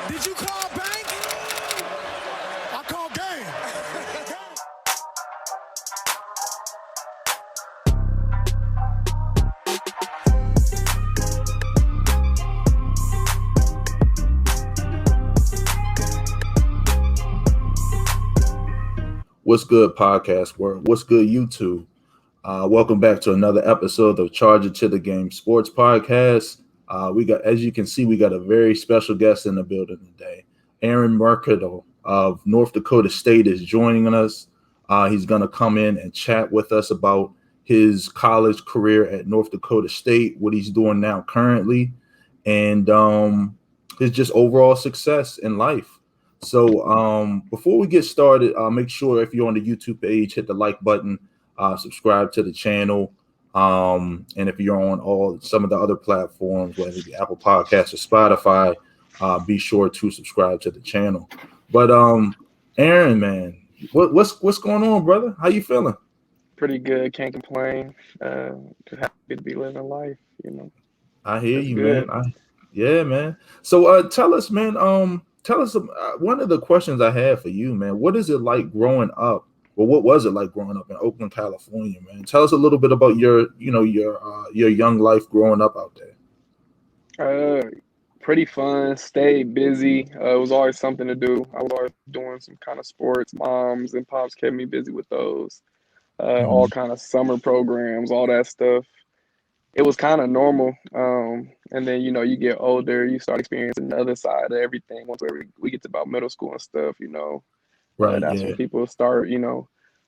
Did you call bank? I call game. What's good, podcast world? What's good, YouTube? Welcome back to another episode of Charge It to the Game Sports Podcast. We got, as you can see, we got a very special guest in the building today. Aaron Mercadel of North Dakota State is joining us. He's going to come in and chat with us about his college career at North Dakota State, what he's doing now currently, and his just overall success in life. So before we get started, make sure if you're on the YouTube page, hit the like button, subscribe to the channel. And if you're on some of the other platforms, whether it be Apple Podcasts or Spotify, be sure to subscribe to the channel. But Aaron, man, what's going on, brother? How you feeling? Pretty good. Can't complain. Just happy to be living life, I hear It's you, good. man. Yeah, man. So tell us, man, tell us one of the questions I had for you, man. What is it like growing up? Well, what was it like growing up in Oakland, California, man? Tell us a little bit about your young life growing up out there. Pretty fun. Stayed busy. It was always something to do. I was always doing some kind of sports. Moms and pops kept me busy with those. All kind of summer programs, all that stuff. It was kind of normal. And then, you get older, you start experiencing the other side of everything. Once we get to about middle school and stuff, Right, that's yeah. when people start,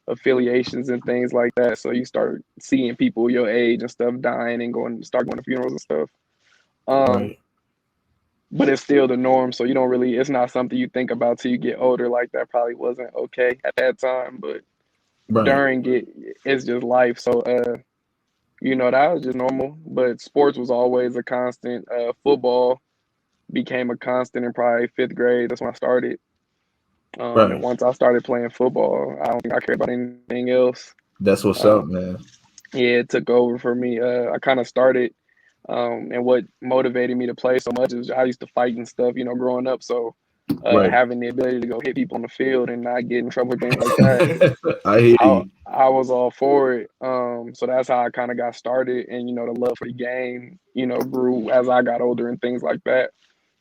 affiliations and things like that. So you start seeing people your age and stuff dying and start going to funerals and stuff. Right. But it's still the norm. So it's not something you think about till you get older. Like that probably wasn't okay at that time, but Right. during it's just life. So, that was just normal, but sports was always a constant. Football became a constant in probably fifth grade. That's when I started. Right. And once I started playing football, I don't think I cared about anything else. That's what's up, man. Yeah, it took over for me. I kind of started, and what motivated me to play so much is I used to fight and stuff, growing up. So Right. having the ability to go hit people on the field and not get in trouble with things like that, I hear you. I was all for it. So that's how I kind of got started, and the love for the game, grew as I got older and things like that.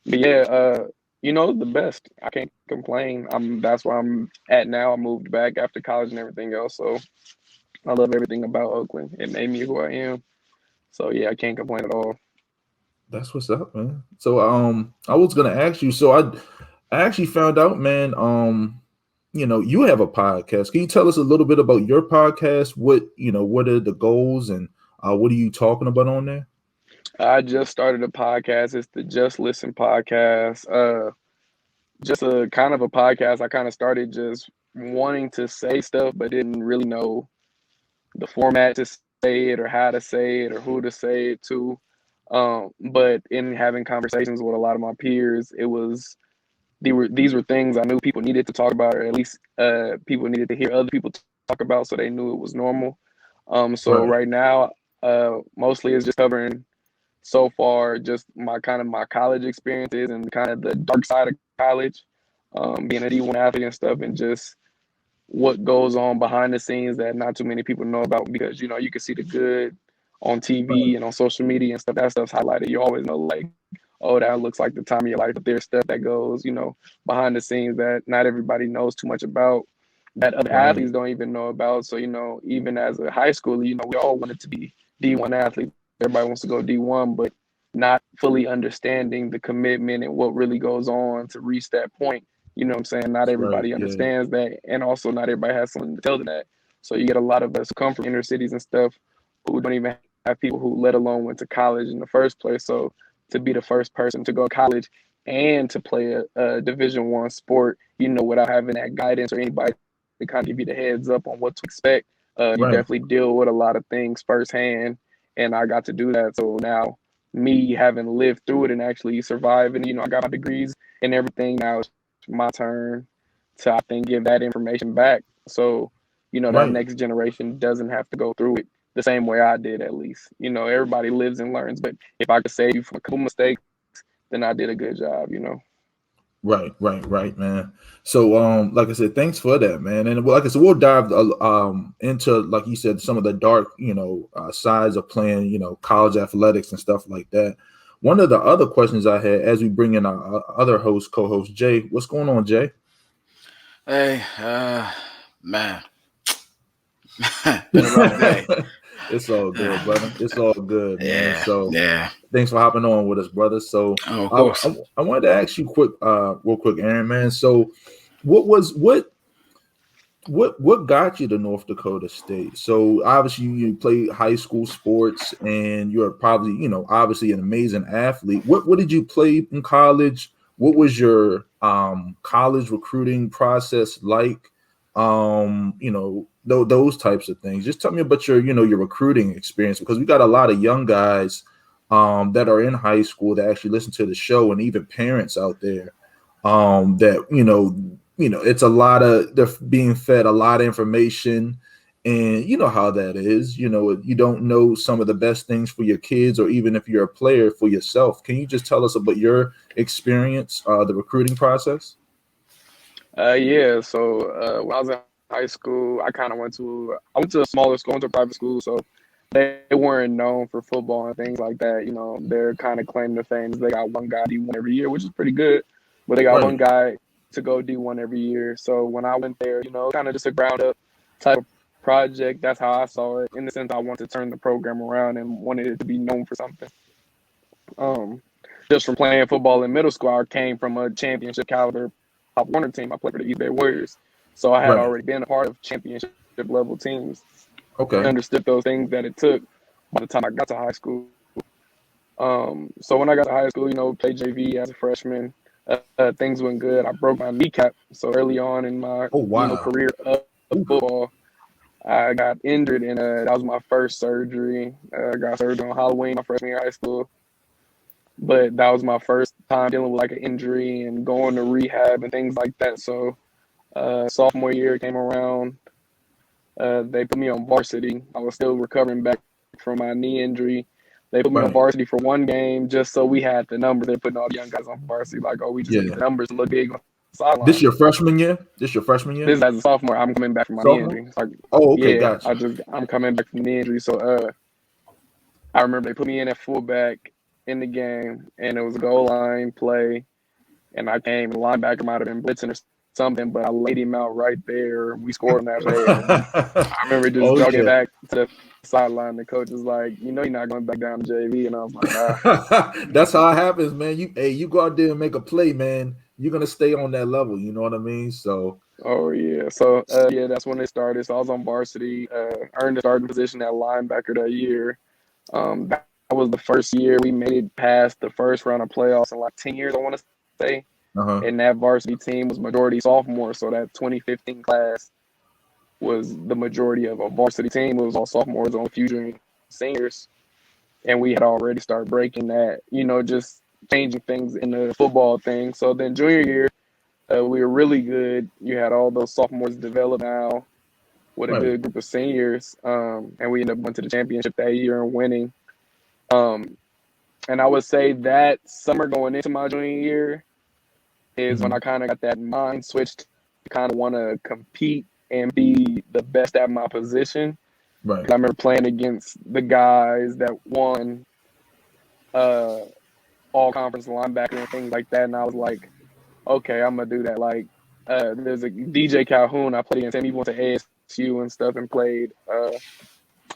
But yeah, the best. I can't complain. That's where I'm at now. I moved back after college and everything else, so I love everything about Oakland. It made me who I am. So yeah, I can't complain at all. That's what's up, man. So I was gonna ask you. So I actually found out, man. You have a podcast. Can you tell us a little bit about your podcast? What are the goals and what are you talking about on there? I just started a podcast. It's the Just Listen podcast. Just a kind of a podcast. I kind of started just wanting to say stuff, but didn't really know the format to say it or how to say it or who to say it to. But in having conversations with a lot of my peers, these were things I knew people needed to talk about, or at least people needed to hear other people talk about, so they knew it was normal. So right now, mostly it's just covering so far just my college experiences and kind of the dark side of college, being a D1 athlete and stuff, and just what goes on behind the scenes that not too many people know about, because you can see the good on TV and on social media and stuff. That stuff's highlighted. You always know, like, oh, that looks like the time of your life, but there's stuff that goes, behind the scenes that not everybody knows too much about, that other athletes don't even know about. So, even as a high schooler, we all wanted to be D1 athletes. Everybody wants to go D1, but not fully understanding the commitment and what really goes on to reach that point. You know what I'm saying? Not everybody understands that, and also not everybody has someone to tell them that. So you get a lot of us who come from inner cities and stuff who don't even have people who, let alone, went to college in the first place. So to be the first person to go to college and to play a Division I sport, without having that guidance or anybody to kind of give you the heads up on what to expect, you definitely deal with a lot of things firsthand. And I got to do that. So now, me having lived through it and actually surviving, I got my degrees and everything. Now it's my turn to, I think, give that information back. So, that next generation doesn't have to go through it the same way I did, at least. Everybody lives and learns. But if I could save you from a couple mistakes, then I did a good job. Right, man. So, like I said, thanks for that, man. And like I said, we'll dive into, like you said, some of the dark, sides of playing, college athletics and stuff like that. One of the other questions I had as we bring in our other co-host Jay. What's going on, Jay? Hey, man, been a rough day. It's all good, brother. It's all good, man. Yeah, So, yeah. Thanks for hopping on with us, brother. So, of course. I wanted to ask you real quick, Aaron, man. So, what got you to North Dakota State? So, obviously, you played high school sports, and you're probably, obviously an amazing athlete. What did you play in college? What was your college recruiting process like? Those types of things. Just tell me about your recruiting experience, because we got a lot of young guys that are in high school that actually listen to the show, and even parents out there that it's a lot of, they're being fed a lot of information, and you know how that is. You don't know some of the best things for your kids, or even if you're a player for yourself. Can you just tell us about your experience, the recruiting process? Yeah. So when I was in high school, I went to a smaller school, went to a private school, so they weren't known for football and things like that. Their kind of claim to fame is they got one guy D1 every year, which is pretty good, but they got one guy to go D1 every year. So when I went there, kind of just a ground up type of project. That's how I saw it. In the sense, I wanted to turn the program around and wanted it to be known for something. Just from playing football in middle school, I came from a championship caliber Pop Warner team. I played for the East Bay Warriors, so I had already been a part of championship level teams. Okay. I understood those things that it took by the time I got to high school. So when I got to high school, played JV as a freshman. Things went good. I broke my kneecap. So early on in my career of football, I got injured, and that was my first surgery. I got surgery on Halloween, my freshman year of high school. But that was my first time dealing with like an injury and going to rehab and things like that. So sophomore year came around. They put me on varsity. I was still recovering back from my knee injury. They put me on varsity for one game just so we had the numbers. They're putting all the young guys on varsity. Like, we just need the numbers to look big on the sideline. This your freshman year? This is as a sophomore. I'm coming back from my knee injury. Gotcha. I'm coming back from the knee injury. So I remember they put me in at fullback in the game, and it was a goal line play, and I came. The linebacker might have been blitzing or something, but I laid him out right there. We scored on that play. I remember just jogging back to the sideline. The coach was like, "You're not going back down to JV," and I was like, "Nah." That's how it happens, man. You go out there and make a play, man. You're gonna stay on that level. You know what I mean? So. Oh yeah. So that's when it started. So I was on varsity. Earned a starting position at linebacker that year. That was the first year we made it past the first round of playoffs in like 10 years, I want to say. And that varsity team was majority sophomore, so that 2015 class was the majority of a varsity team. It was all sophomores, only a few junior seniors, and we had already started breaking that, just changing things in the football thing. So then junior year, we were really good. You had all those sophomores develop now with a good group of seniors, and we ended up going to the championship that year and winning. And I would say that summer going into my junior year is when I kind of got that mind switched to kind of want to compete and be the best at my position. I remember playing against the guys that won all conference linebacker and things like that, and I was like, okay, I'm gonna do that. Like, there's a DJ Calhoun. I played against him. He went to ASU and stuff and played.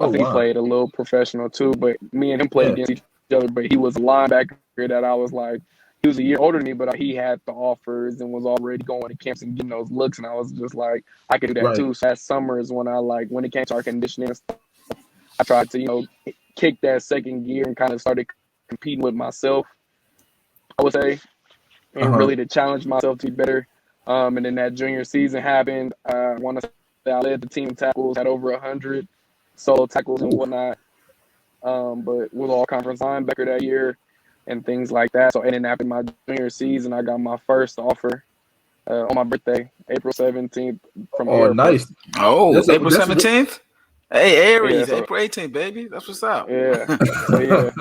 I think he played a little professional too, but me and him played against each other. But he was a linebacker that I was like, he was a year older than me, but he had the offers and was already going to camps and getting those looks. And I was just like, I could do that too. So that summer is when when it came to our conditioning and stuff, I tried to, kick that second gear and kind of started competing with myself, I would say, and really to challenge myself to be better. And then that junior season happened. I want to say I led the team tackles, had over 100 solo tackles and whatnot, but was all conference linebacker that year and things like that. So, and then after my junior season, I got my first offer on my birthday, April 17th from Oh, nice. Oh, April 17th? Hey, Aries, April 18th, baby. That's what's up. Yeah. So,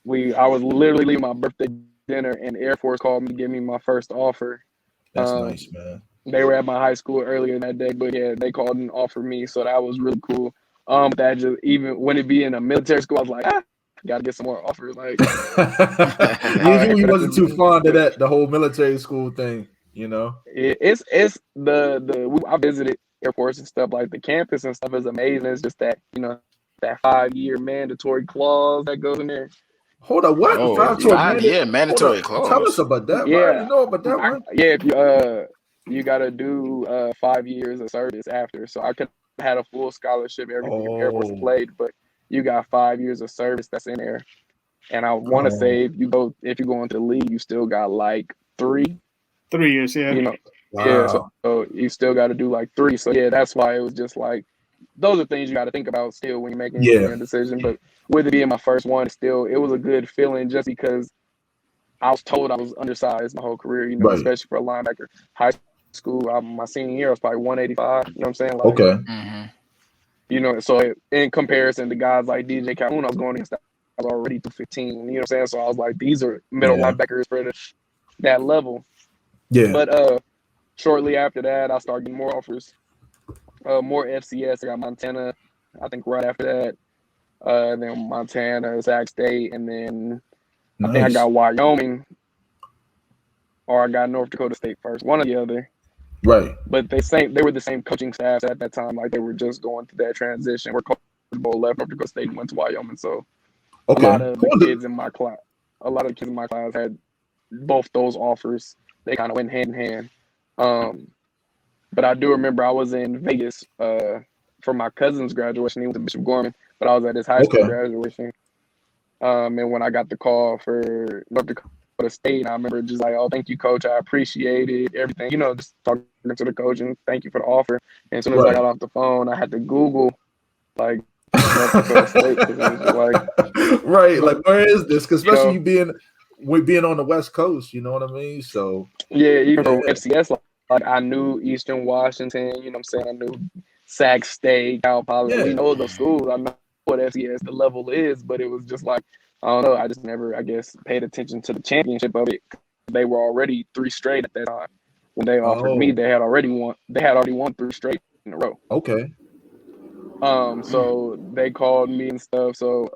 I was literally leaving my birthday dinner, and Air Force called me to give me my first offer. That's nice, man. They were at my high school earlier that day, but yeah, they called and offered me, so that was really cool. That just even when it be in a military school, I was like, gotta get some more offers. Like, you wasn't too fond of that, the whole military school thing, you know. It's I visited Air Force and stuff. Like the campus and stuff is amazing. It's just that that 5-year mandatory clause that goes in there. Hold up, what? Oh, 5-year mandatory clause. Tell us about that. Yeah, man. You know about that one? Yeah, if you gotta do 5 years of service after. So I could have had a full scholarship, everything if Air Force played, but you got 5 years of service that's in there. And I want to say if you go into the league, you still got like 3 years, yeah. You know, Wow. yeah. So you still got to do like 3. So yeah, that's why it was just like those are things you got to think about still when you're making your decision. But with it being my first one, it was a good feeling just because I was told I was undersized my whole career. You know, especially for a linebacker. High school, my senior year, I was probably 185. You know what I'm saying? Like, Okay. You know, so in comparison to guys like DJ Calhoun, I was going against. I was already 215. You know what I'm saying? So I was like, these are middle linebackers for that level. Yeah. But shortly after that, I started getting more offers, more FCS. I got Montana, I think right after that. Then Montana, Sac State, and then I think I got Wyoming, or I got North Dakota State first, one or the other. Right. But they were the same coaching staffs at that time. Like they were just going through that transition where Coach Bowl left North Dakota State and went to Wyoming. So a lot of the kids in my class had both those offers. They kind of went hand in hand. But I do remember I was in Vegas for my cousin's graduation. He was at Bishop Gorman, but I was at his high school graduation. And when I got the call for North Dakota State, I remember just like, oh, thank you, coach. I appreciate it. Everything, just talking to the coach and thank you for the offer. And as soon as I got off the phone, I had to Google like North Dakota State. It was like, like where is this? Because especially we being on the West Coast, you know what I mean? So yeah, even for FCS, like I knew Eastern Washington. You know what I'm saying? I knew Sac State, Cal Poly. We know those schools. I know what FCS the level is, but it was just like, I don't know. I just never, I guess, paid attention to the championship of it. They were already 3 straight at that time. When they offered me, they had already won 3 straight in a row. Okay. So they called me and stuff. So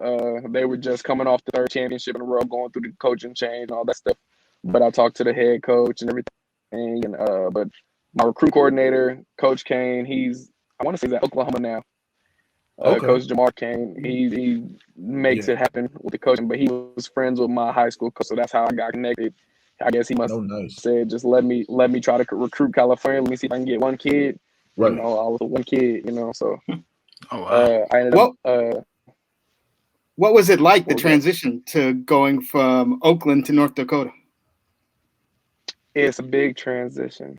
they were just coming off the 3rd championship in a row, going through the coaching change and all that stuff. But I talked to the head coach and everything. And but my recruit coordinator, Coach Kane, I want to say he's at Oklahoma now. Coach Jamar Kane, he makes it happen with the coaching, but he was friends with my high school coach, so that's how I got connected. I guess he must have said, just let me try to recruit California. Let me see if I can get one kid. Right. I was one kid, so. Oh, wow. I ended up. What was it like, the transition to going from Oakland to North Dakota? It's a big transition.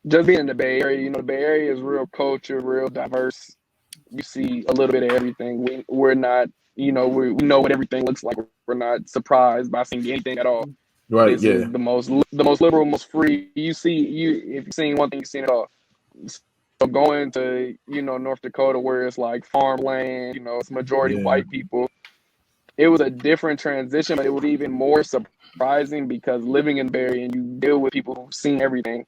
Just being in the Bay Area, the Bay Area is real culture, real diverse. You see a little bit of everything. We're not, we know what everything looks like. We're not surprised by seeing anything at all. Right. This is the most liberal, most free. If you've seen one thing, you've seen it all. So going to, North Dakota where it's like farmland, it's majority white people. It was a different transition, but it was even more surprising because living in the Bay Area and you deal with people who've seen everything.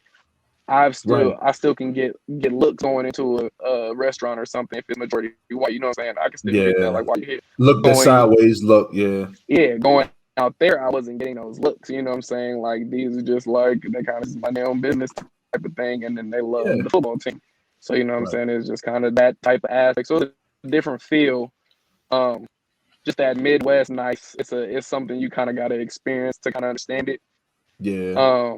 I still can get looks going into a restaurant or something if it's majority white. You know what I'm saying? I can still get that. Like, why you here? Look the sideways look, Yeah, going out there, I wasn't getting those looks. You know what I'm saying? Like, these are just like, they kind of mind their own business type of thing, and then they love the football team. So, you know what I'm saying? It's just kind of that type of aspect. So it's a different feel. Just that Midwest nice. It's something you kind of got to experience to kind of understand it. Yeah.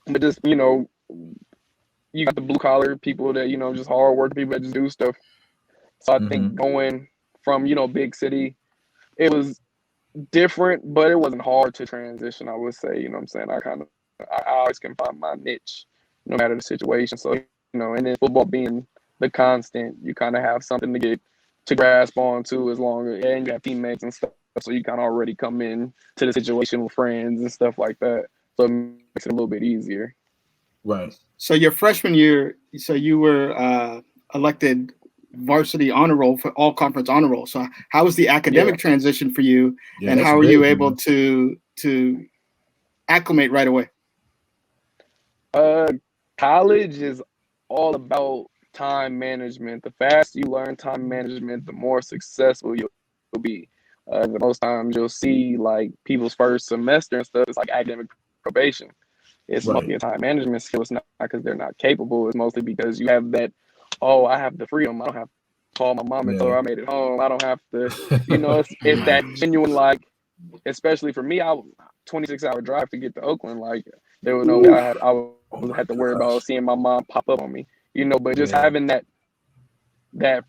But just, you got the blue collar people that, just hard work people that just do stuff. So I think going from, big city, it was different, but it wasn't hard to transition, I would say. You know what I'm saying? I always can find my niche no matter the situation. So, and then football being the constant, you kind of have something to get to grasp on too, as long as, and you have teammates and stuff. So you kind of already come in to the situation with friends and stuff like that. So it makes it a little bit easier. Right. So your freshman year, so you were elected varsity honor roll for all conference honor roll. So how was the academic transition for you, and how were big, you able to acclimate right away? College is all about time management. The faster you learn time management, the more successful you'll be. The most times you'll see like people's first semester and stuff, it's like academic probation. It's mostly a time management skill. It's not because they're not capable. It's mostly because you have that, oh, I have the freedom. I don't have to call my mom and tell her I made it home. I don't have to, it's that genuine, like, especially for me, 26-hour drive to get to Oakland. Like, there was no way I would have to worry about seeing my mom pop up on me, but just having that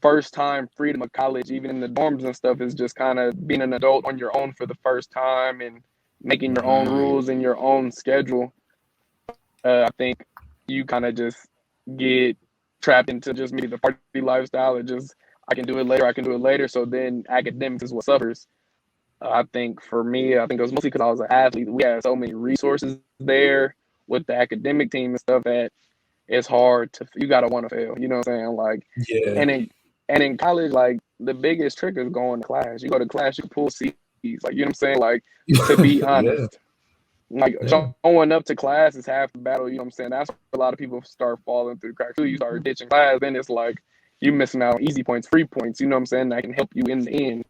first time freedom of college, even in the dorms and stuff, is just kind of being an adult on your own for the first time and making your own rules and your own schedule. I think you kind of just get trapped into just maybe the party lifestyle, or just I can do it later. So then academics is what suffers. I think for me, I think it was mostly because I was an athlete. We had so many resources there with the academic team and stuff that it's hard you gotta want to fail. You know what I'm saying? Like, and in college, like the biggest trick is going to class. You go to class, you can pull C's. Like, you know what I'm saying? Like, to be honest. Like, showing up to class is half the battle, you know what I'm saying? That's where a lot of people start falling through the cracks. You start ditching class, then it's like you missing out on easy points, free points, you know what I'm saying? That can help you in the end.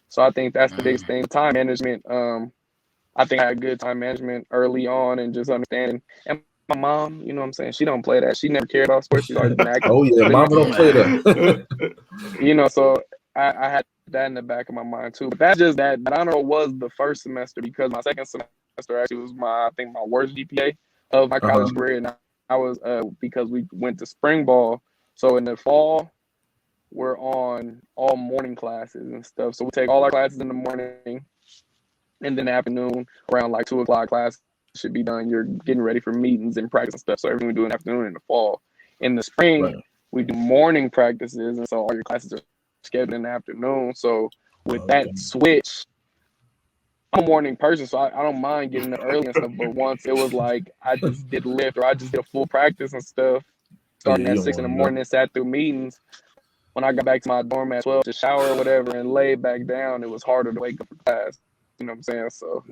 So I think that's the biggest thing. Time management. I think I had good time management early on, and just understanding. And my mom, you know what I'm saying? She don't play that. She never cared about sports. She's always been active. Mama don't play that. So I had that in the back of my mind too. But that's just that honor was the first semester, because my second semester actually was my worst GPA of my college career. And I was because we went to spring ball. So in the fall, we're on all morning classes and stuff. So we take all our classes in the morning, and then in the afternoon around like 2:00 class should be done. You're getting ready for meetings and practice and stuff. So everything we do in the afternoon and the fall. In the spring, we do morning practices, and so all your classes are scheduled in the afternoon. So with that switch, I'm a morning person, so I don't mind getting up early and stuff. But once it was like I just did lift, or I just did a full practice and stuff, starting at 6 in the morning and sat through meetings. When I got back to my dorm at 12 to shower or whatever and lay back down, it was harder to wake up for class. You know what I'm saying? So,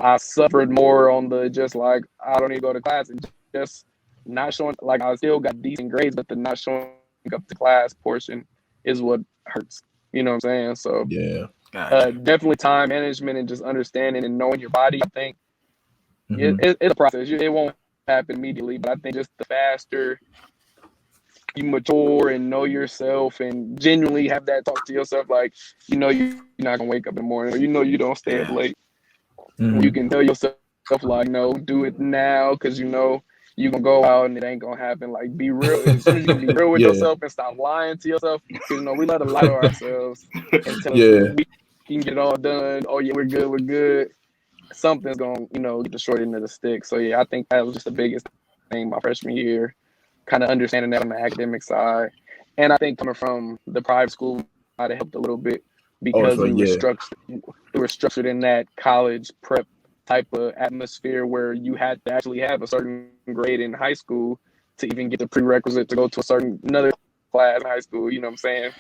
I suffered more on the just like, I don't need to go to class, and just not showing, like, I still got decent grades, but the not showing up to class portion is what hurts. You know what I'm saying? So, definitely time management and just understanding and knowing your body. I think it's a process. It won't happen immediately, but I think just the faster you mature and know yourself and genuinely have that talk to yourself, like, you're not gonna wake up in the morning, or you don't stay up late. You can tell yourself, like, no, do it now, because you're gonna go out and it ain't gonna happen. Like, be real. As soon as you can be real with yourself and stop lying to yourself, because we let a lie to ourselves and tell us we can get it all done. Oh yeah, we're good. Something's gonna get the short end of the stick. So I think that was just the biggest thing my freshman year. Kind of understanding that on the academic side. And I think coming from the private school might have helped a little bit, because we were structured in that college prep type of atmosphere where you had to actually have a certain grade in high school to even get the prerequisite to go to another class in high school. You know what I'm saying?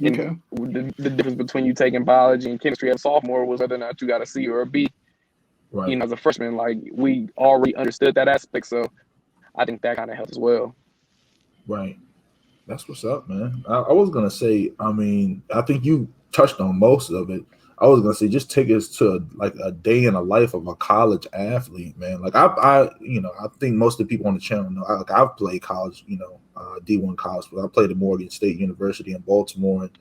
Okay. And the difference between you taking biology and chemistry as a sophomore was whether or not you got a C or a B. Right. As a freshman, like, we already understood that aspect. So I think that kind of helps as well. Right. That's what's up, man. I was going to say, I think you touched on most of it. I was going to say, just take us to like a day in the life of a college athlete, man. Like I think most of the people on the channel know, I've played college, D1 college, but I played at Morgan State University in Baltimore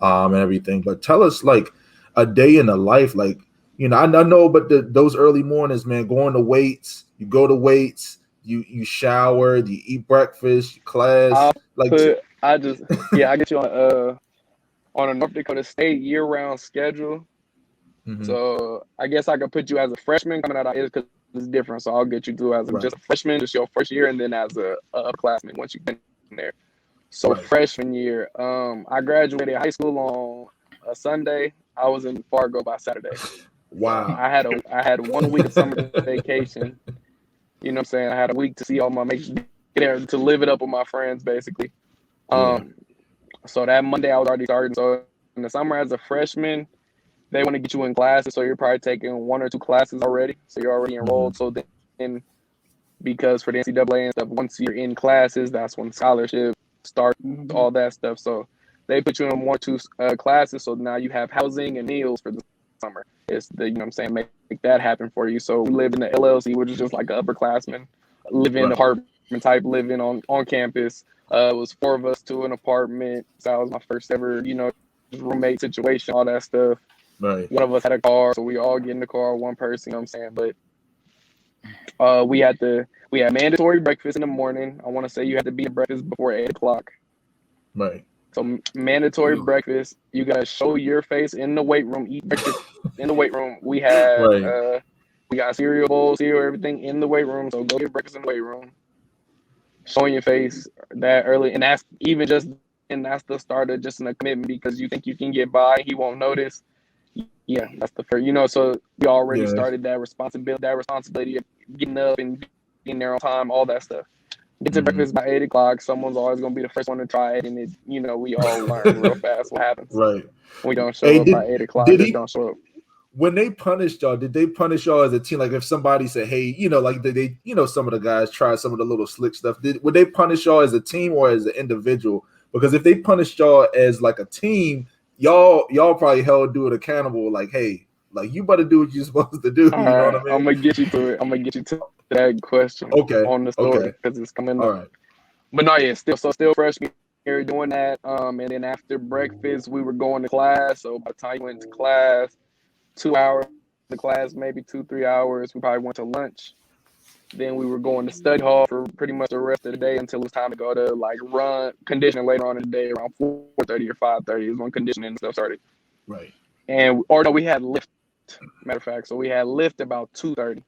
and everything. But tell us, like, a day in the life, like, I know, but those early mornings, man, going to weights, you go to weights, you shower, you eat breakfast, class. I get you on a North Dakota State year-round schedule. So I guess I could put you as a freshman coming out of it, because it's different. So I'll get you through as just a freshman, just your first year, and then as a upperclassman once you get in there. So freshman year, I graduated high school on a Sunday. I was in Fargo by Saturday. Wow. I had 1 week of summer vacation. You know what I'm saying? I had a week to see all my mates, to live it up with my friends, basically. So that Monday I was already starting. So in the summer as a freshman, they want to get you in classes. So you're probably taking 1 or 2 classes already. So you're already enrolled. So then, because for the NCAA and stuff, once you're in classes, that's when scholarships start, all that stuff. So they put you in 1 or 2 classes. So now you have housing and meals for the summer. It's the, you know what I'm saying, make that happen for you. So we lived in the LLC, which is just like an upperclassman, living apartment type living on campus. It was 4 of us to an apartment. So that was my first ever, you know, roommate situation, all that stuff. Right. One of us had a car, so we all get in the car, one person, you know what I'm saying? But we had mandatory breakfast in the morning. I want to say you had to be at breakfast before 8 o'clock. Right. So mandatory breakfast, you got to show your face in the weight room, eat breakfast in the weight room. We had we got cereal bowls, everything in the weight room. So go get breakfast in the weight room. Showing your face that early, and that's even just, and that's the start of just a commitment because you think you can get by, he won't notice. Yeah, that's the first, you know. So we already started that responsibility of getting up and being there on time, all that stuff. Get to breakfast by 8 o'clock. Someone's always gonna be the first one to try it, and it, you know, we all learn real fast what happens. Right. We don't show up by 8 o'clock. Just don't show up. When they punished y'all, did they punish y'all as a team? Like if somebody said, "Hey, you know, like they, you know, some of the guys tried some of the little slick stuff." Would they punish y'all as a team or as an individual? Because if they punished y'all as like a team, y'all probably held dude accountable. Like, hey, like you better do what you're supposed to do. You know what I mean? I'm gonna get you to it. I'm gonna get you to that question. On the story because it's coming up. All right. But no, yeah, still freshman year doing that. And then after breakfast, we were going to class. So by the time we went to class, 2 hours to class, maybe 2-3 hours. We probably went to lunch. Then we were going to study hall for pretty much the rest of the day until it was time to go to like run conditioning later on in the day around 4:30 or 5:30 is when conditioning and stuff started. Right. And we had lift. Matter of fact, so we had lift about 2:30.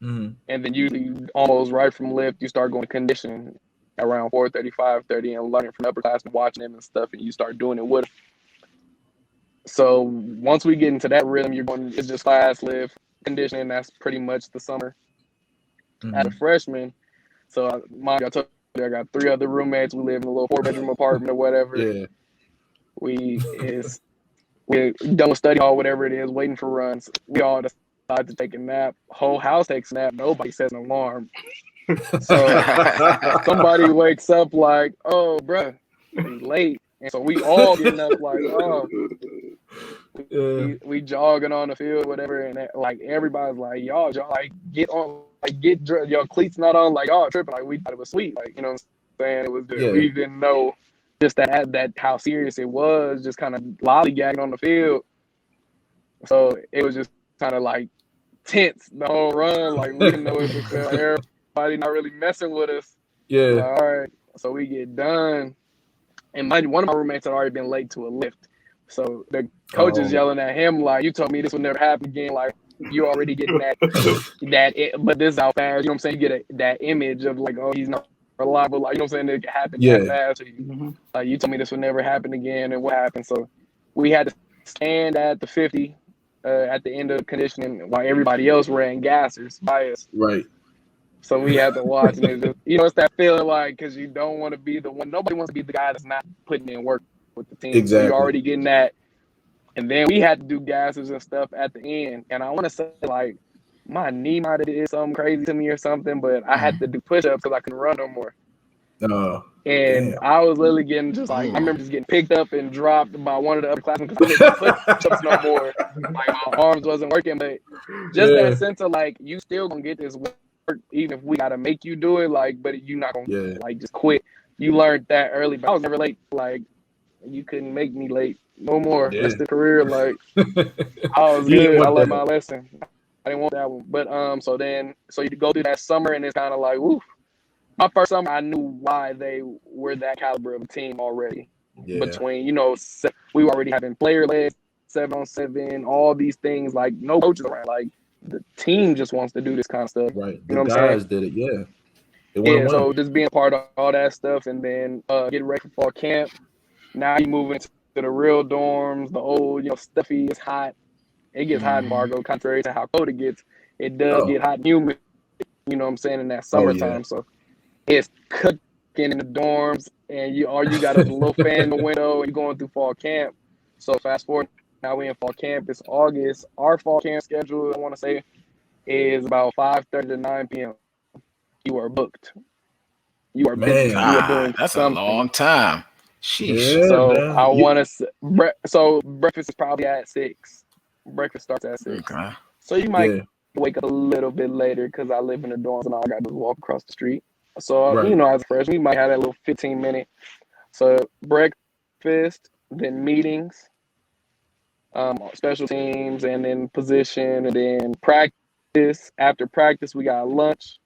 And then usually almost right from lift, you start going to conditioning around 4:30, 5:30 and learning from upperclassmen, watching them and stuff, and you start doing it with them. So once we get into that rhythm, it's just class, lift, conditioning. That's pretty much the summer. As a freshman, so I told you I got 3 other roommates. We live in a little 4-bedroom apartment or whatever. Yeah. We're done with study hall, whatever it is, waiting for runs. We all decide to take a nap. Whole house takes a nap. Nobody sets an alarm. So somebody wakes up like, "Oh, bruh, he's late." And so we all getting up like, "Oh." We jogging on the field, whatever, and like everybody's like, y'all like get on, like get your cleats not on, like tripping, like we thought it was sweet, like, you know what I'm saying? It was just, we didn't know just that how serious it was, just kind of lollygagging on the field. So it was just kind of like tense the whole run, like we didn't know it was everybody not really messing with us. Yeah. Like, all right, so we get done, and one of my roommates had already been late to a lift. So the coach is yelling at him like, "You told me this would never happen again. Like you already getting that, but this is how fast." You know what I'm saying? You get that image of like, "Oh, he's not reliable." Like, you know what I'm saying? It can happen that fast. Like you told me this would never happen again, and what happened? So we had to stand at the 50 at the end of conditioning while everybody else ran gassers by us. Right. So we had to watch, and it's just, you know, it's that feeling like because you don't want to be the one. Nobody wants to be the guy that's not putting in work with the team. Exactly. So you're already getting that. And then we had to do gases and stuff at the end. And I want to say, like, my knee might have did something crazy to me or something, but I had to do push-ups because I couldn't run no more. And I was literally getting just like, I remember just getting picked up and dropped by one of the upperclassmen because I couldn't do push-ups no more. Like, my arms wasn't working. But just that sense of, like, you still going to get this work, even if we got to make you do it, like, but you're not going to, like, just quit. You learned that early. But I was never late. Like, you couldn't make me late no more. That's the career. Like, I was good. I learned my lesson. I didn't want that one. But so you go through that summer, and it's kind of like, woof. My first summer, I knew why they were that caliber of a team already. Between, you know, we were already having player led 7-on-7, all these things. Like, no coaches around. Like, the team just wants to do this kind of stuff. Right. You know the what I'm guys saying? did it. Yeah. So just being part of all that stuff, and then getting ready for fall camp. Now you move into the real dorms, the old, you know, stuffy. It's hot. It gets hot in Fargo, contrary to how cold it gets. It does get hot and humid, you know what I'm saying, in that summertime. So it's cooking in the dorms. and all you got is a little fan in the window, and you're going through fall camp. So fast forward, now we in fall camp. It's August. Our fall camp schedule, I want to say, is about 5:30 to 9 p.m. You are booked. You are busy. You are doing that's something. a long time. Sheesh. Yeah, So man. I want to. So breakfast is probably at 6. Breakfast starts at 6. Okay. So you might wake up a little bit later because I live in the dorms and all I got to do is walk across the street. So Right. you know, as a freshman, we might have that little 15-minute. So breakfast, then meetings, special teams, and then position, and then practice. After practice, we got lunch.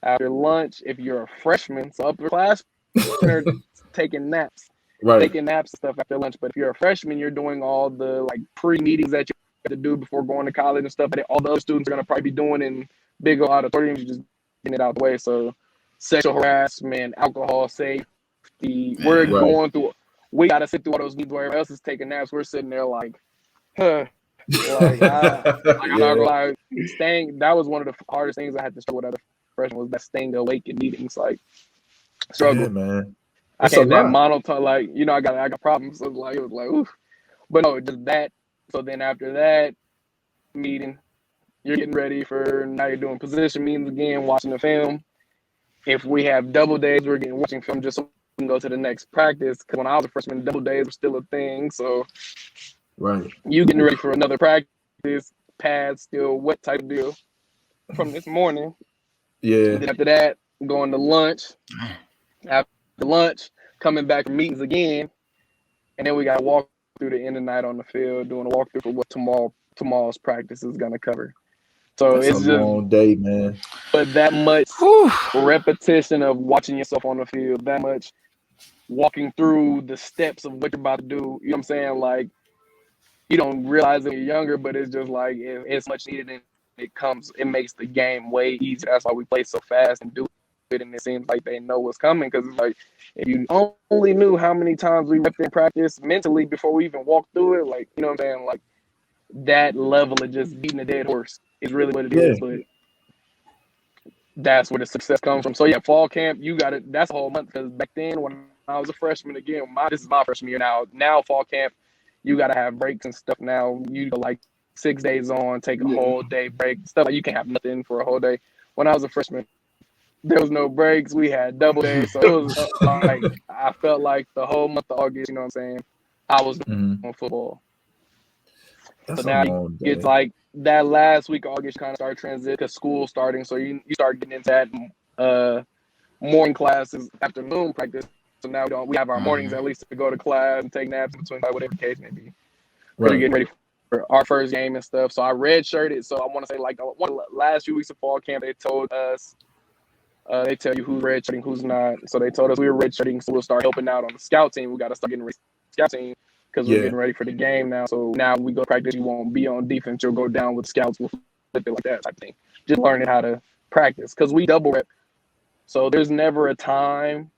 After lunch, if you're a freshman, so upperclassmen are taking naps. Right. Taking naps and stuff after lunch. But if you're a freshman, you're doing all the like pre-meetings that you have to do before going to college and stuff that all the other students are going to probably be doing in big auditoriums. You just getting it out the way. So sexual harassment, alcohol safety. We're going through. We got to sit through all those meetings where everyone else is taking naps. We're sitting there like, huh. I'm not gonna lie. That was one of the hardest things I had to struggle with as a freshman was that staying awake in meetings. Like struggle, man. I can't that monotone. Like I got problems. So it was like, oof. But no, just that. So then after that meeting, you're getting ready for now. You're doing position meetings again, watching the film. If we have double days, we're watching film just so we can go to the next practice. Because when I was a freshman, double days were still a thing. So you getting ready for another practice, pads still wet type deal from this morning. Yeah. Then after that, going to lunch. After lunch, coming back from meetings again, and then we got to walk through the end of the night on the field, doing a walkthrough for what tomorrow's practice is going to cover. So that's it's a just long day, man. But that much repetition of watching yourself on the field, that much walking through the steps of what you're about to do. You know what I'm saying? Like you don't realize it when you're younger, but it's just like it's much needed, and it makes the game way easier. That's why we play so fast and do it, and it seems like they know what's coming because it's like if you only knew how many times we repped in practice mentally before we even walked through it, like you know what I'm saying, like that level of just beating a dead horse is really what it is. But that's where the success comes from. So yeah, fall camp, you got it. That's a whole month because back then when I was a freshman, again, this is my freshman year now. Now fall camp, you got to have breaks and stuff. Now you go like 6 days on, take a whole day break, stuff like you can't have nothing for a whole day. When I was a freshman, there was no breaks. We had double days. So it was like I felt like the whole month of August, you know what I'm saying, I was on football. That's so now it's like that last week of August kind of start transition because school's starting. So you start getting into that morning classes, afternoon practice. So now we have our mornings at least to go to class and take naps in between, like whatever the case may be. We're getting ready for our first game and stuff. So I redshirted. So I want to say like one of the last few weeks of fall camp, they told us, they tell you who's redshirting, who's not. So they told us we were redshirting, so we'll start helping out on the scout team. We got to start getting ready for the scout team because we're getting ready for the game now. So now we go practice. You won't be on defense. You'll go down with scouts. We'll flip it like that type of thing. Just learning how to practice because we double rep. So there's never a time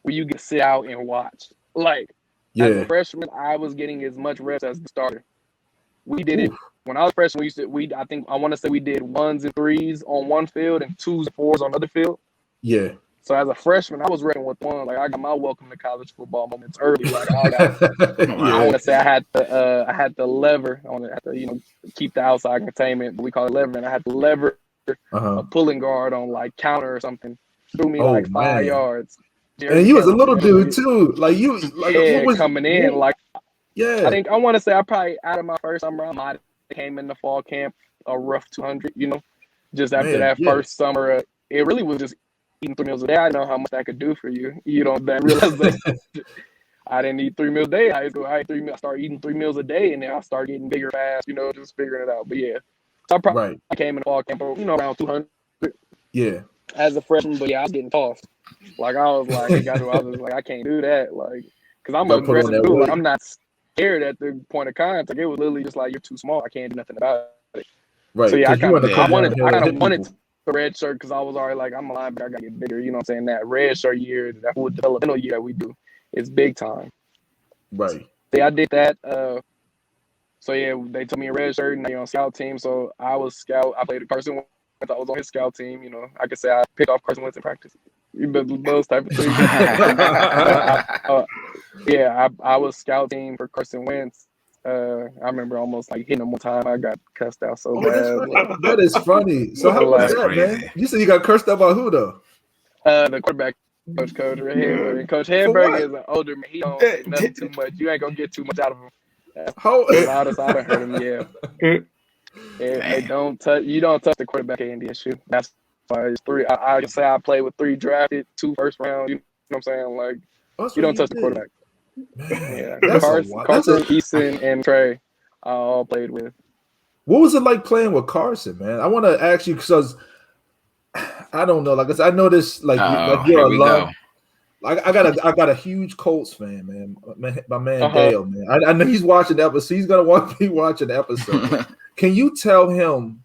where you get to sit out and watch. Like as a freshman, I was getting as much reps as the starter. We did it when I was a freshman. I want to say we did 1s and 3s on one field and 2s and 4s on the other field. Yeah. So as a freshman, I was repping with one. Like I got my welcome to college football moments early. Like I want to say I had the lever. I want to have to keep the outside containment. But we call it lever. And I had to lever a pulling guard on like counter or something. Threw me 5 yards. And you was a little dude too. Like you what was coming in like. Yeah, I want to say I probably out of my first summer I might have came in the fall camp a rough 200. Just after that first summer, it really was just eating 3 meals a day. I know how much that could do for you. That realization. I didn't eat 3 meals a day in high school. I started eating 3 meals a day, and then I started getting bigger fast. Just figuring it out. But yeah, so I came in the fall camp, around 200. Yeah, as a freshman, but yeah, I was getting tossed. Like I was like, I can't do that. Like, because I'm aggressive dude. Like I'm not scared at the point of contact. It was literally just like, you're too small. I can't do nothing about it. Right. So yeah, I kind of wanted to red shirt because I was already like, I'm a linebacker. I gotta get bigger. You know what I'm saying? That red shirt year, that full developmental year that we do, is big time. Right. So yeah, I did that. So yeah, they took me a red shirt and they on scout team. So I was scout. I played with Carson Wentz. I was on his scout team. I could say I picked off Carson Wentz in practice. those type of things. I was scouting for Carson Wentz. I remember almost like hitting him one time. I got cussed out so bad. That is funny. So how was that, man? You said you got cursed out by who though? The quarterback coach Hedberg. And Coach Hedberg is an older man. He don't say nothing too much. You ain't gonna get too much out of him. How loudest I done heard him. Yeah. They don't touch. You don't touch the quarterback at NDSU. That's why it's 3. I can say I played with 3 drafted, 2 first round. You know what I'm saying? Like you don't touch the quarterback. Man, yeah, Carson, Easton, and Trey, I all played with. What was it like playing with Carson, man? I want to ask you because I don't know. Like I said, I know this. Like you're a love. Like I got a huge Colts fan, man. My man Dale, man. I know he's watching the episode. He's gonna be watching the episode. Can you tell him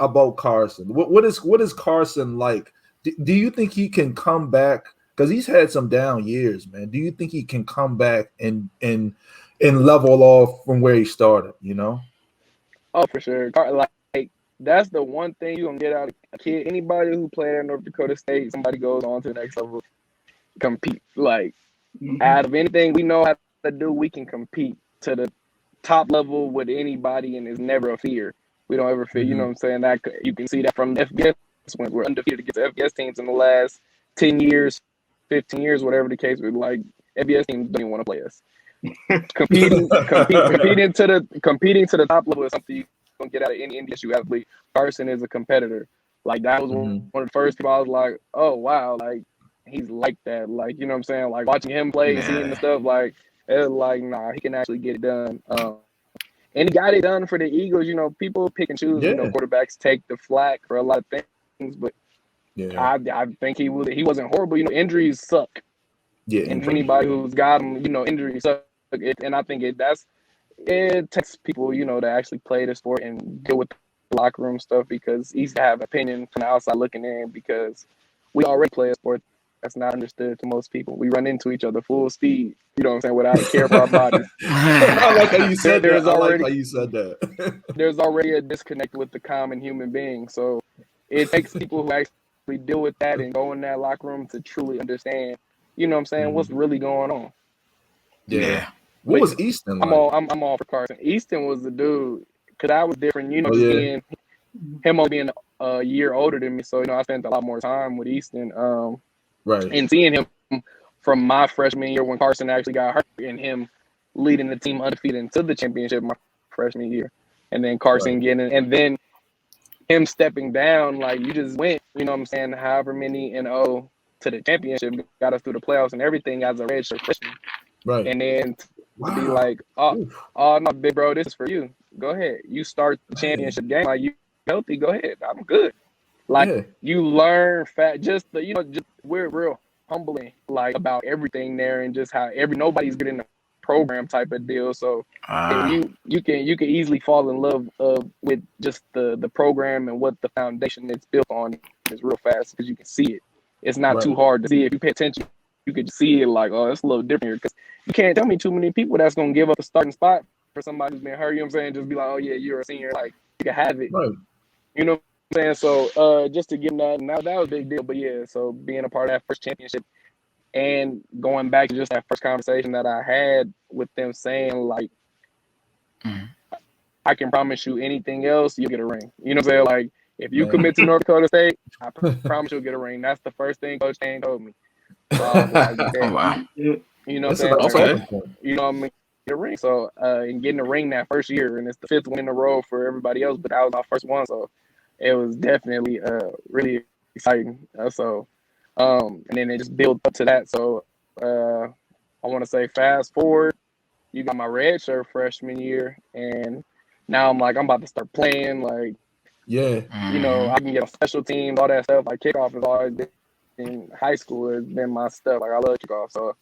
about Carson? What is Carson like? Do you think he can come back? Because he's had some down years, man. Do you think he can come back and level off from where he started? You know? Oh, for sure. Like that's the one thing you're gonna get out of a kid. Anybody who played at North Dakota State, somebody goes on to the next level, compete. Like out of anything we know how to do, we can compete to the top level with anybody, and it's never a fear. We don't ever fear. You know what I'm saying? That you can see that from the FBS when we're undefeated against FBS teams in the last 10 years. 15 years, whatever the case, with like FBS teams don't even want to play us. competing to the top level is something you don't get out of any NDSU athlete. Carson is a competitor. Like that was one of the first people I was like, oh wow, like he's like that. Like you know what I'm saying? Like watching him play and seeing the stuff, like it's like nah, he can actually get it done. And he got it done for the Eagles. You know, people pick and choose. You know, quarterbacks take the flack for a lot of things, but. Yeah, I think he wasn't horrible. You know, injuries suck. Yeah, and for anybody who's got them, you know, injuries suck. And I think it takes people, you know, to actually play the sport and deal with the locker room stuff because he's to have an opinion from the outside looking in because we already play a sport that's not understood to most people. We run into each other full speed. You know what I'm saying? Without a care for our bodies. I like how you said that. There's already a disconnect with the common human being. So it takes people who actually deal with that and go in that locker room to truly understand, you know what I'm saying, what's really going on. Yeah. What was Easton like? I'm all for Carson. Easton was the dude, because I was different, you know, being him only being a year older than me. So, you know, I spent a lot more time with Easton. Right. And seeing him from my freshman year when Carson actually got hurt and him leading the team undefeated into the championship my freshman year. And then Carson getting and then him stepping down, like you just went, you know what I'm saying, however many and to the championship, got us through the playoffs and everything as a redshirt freshman. Right. And then to be like, oh no, big bro, this is for you. Go ahead. You start the championship game. Like you healthy, go ahead. I'm good. Like you learn just we're real humbling like about everything there and just how nobody's getting the program type of deal. So you can easily fall in love with just the program and what the foundation it's built on is real fast because you can see it. It's not too hard to see. If you pay attention, you could see it like, oh, it's a little different here. Because you can't tell me too many people that's going to give up a starting spot for somebody who's been hurt. You know what I'm saying? Just be like, oh, yeah, you're a senior. Like, you can have it. Right. You know what I'm saying? So just to get that, now that was a big deal. But, yeah, so being a part of that first championship and going back to just that first conversation that I had with them saying, like, I can promise you anything else, you'll get a ring. You know what I'm saying? Like, if you commit to North Dakota State, I promise you'll get a ring. That's the first thing Coach Kane told me. So I was like, oh, wow. You know what I'm saying? Like, you know what I mean? Get a ring. So, and getting a ring that first year, and it's the 5th one in a row for everybody else, but that was my first one. So it was definitely really exciting. And then it just built up to that. So I want to say fast forward, you got my red shirt freshman year, and now I'm about to start playing, like, you know, I can get on special teams, all that stuff. Like kickoff is always been in high school has been my stuff. Like I love kickoff. So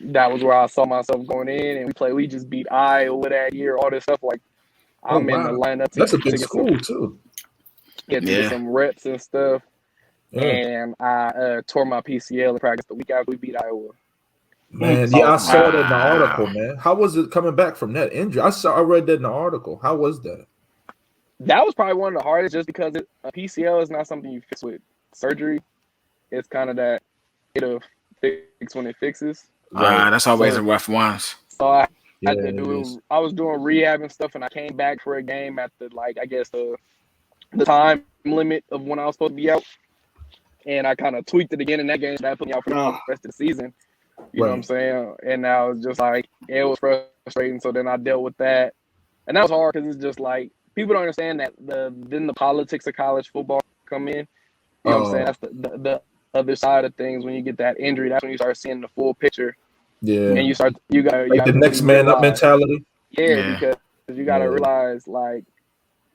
that was where I saw myself going in and we just beat Iowa that year, all this stuff. Like I'm in the lineup. That's a big school too. Get some reps and stuff. Yeah. And I tore my PCL in practice the week after we beat Iowa. Man, I saw that in the article, man. How was it coming back from that injury? I read that in the article. How was that? That was probably one of the hardest just because a PCL is not something you fix with surgery. it's kind of that it'll fix when it fixes. That's always So- the rough ones. So I Yeah, had to it do. is. I was doing rehab and stuff, and I came back for a game at the I guess the time limit of when I was supposed to be out, and I kind of tweaked it again in that game. So that put me out for the rest of the season. You know what I'm saying? And now it's just like it was frustrating. So then I dealt with that, and that was hard because it's just like people don't understand that then the politics of college football come in. You know what I'm saying? That's the other side of things. When you get that injury, that's when you start seeing the full picture. Yeah. And you got Like the next man up mentality. Yeah, because you got to Yeah. realize like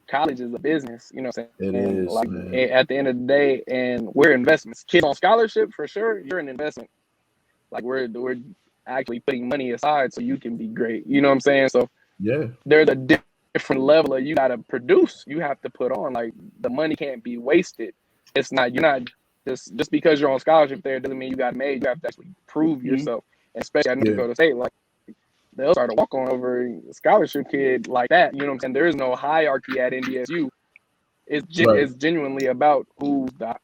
college is a business. You know what I'm saying? It And, is, like man. at the end of the day, and we're investments. Kids on scholarship for sure. You're an investment. Like we're actually putting money aside so you can be great. You know what I'm saying? So Yeah. there's a different level of you got to produce. You have to put on. Like the money can't be wasted. It's not. You're not just because you're on scholarship there doesn't mean you got made. You have to actually prove yourself. And especially at North Dakota State, like they'll start to walk on over a scholarship kid like that. You know what I'm saying? There is no hierarchy at NDSU. It's genuinely about who's the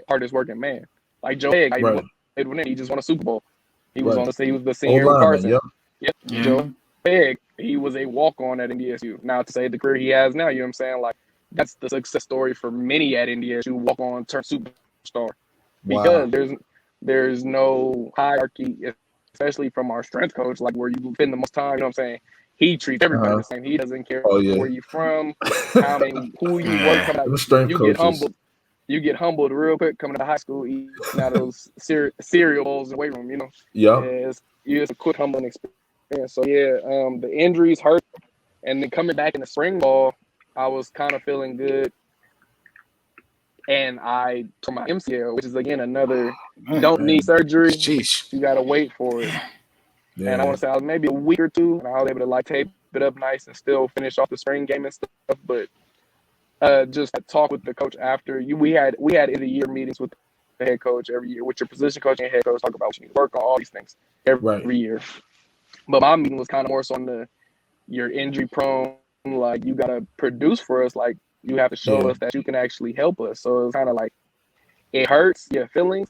hardest working man. Like Joe Egg, he just won a Super Bowl. He was he was the senior with Carson. Yep. Joe Egg, he was a walk-on at NDSU. Now to say the career he has now, you know what I'm saying? Like that's the success story for many at NDSU, walk-on turn superstar. Because there's no hierarchy, especially from our strength coach, like where you spend the most time, you know what I'm saying? He treats everybody the same. He doesn't care where you from, who you work from. You get humbled real quick coming to high school, eating out of those cereal bowls in the weight room, you know? Yeah. It's a quick humbling experience. So, the injuries hurt. And then coming back in the spring ball, I was kind of feeling good. And I tore my MCL, which is, again, another don't need surgery. Jeez. You got to wait for it. Yeah. And I want to say I was maybe a week or two, and I was able to tape it up nice and still finish off the spring game and stuff. But just talk with the coach after we had end of the year meetings with the head coach every year, with your position coach and head coach, talk about what you need to work on, all these things every year. But my meeting was kind of more so on you're injury prone, like you got to produce for us, like you have to show us that you can actually help us. So it's kind of like it hurts your feelings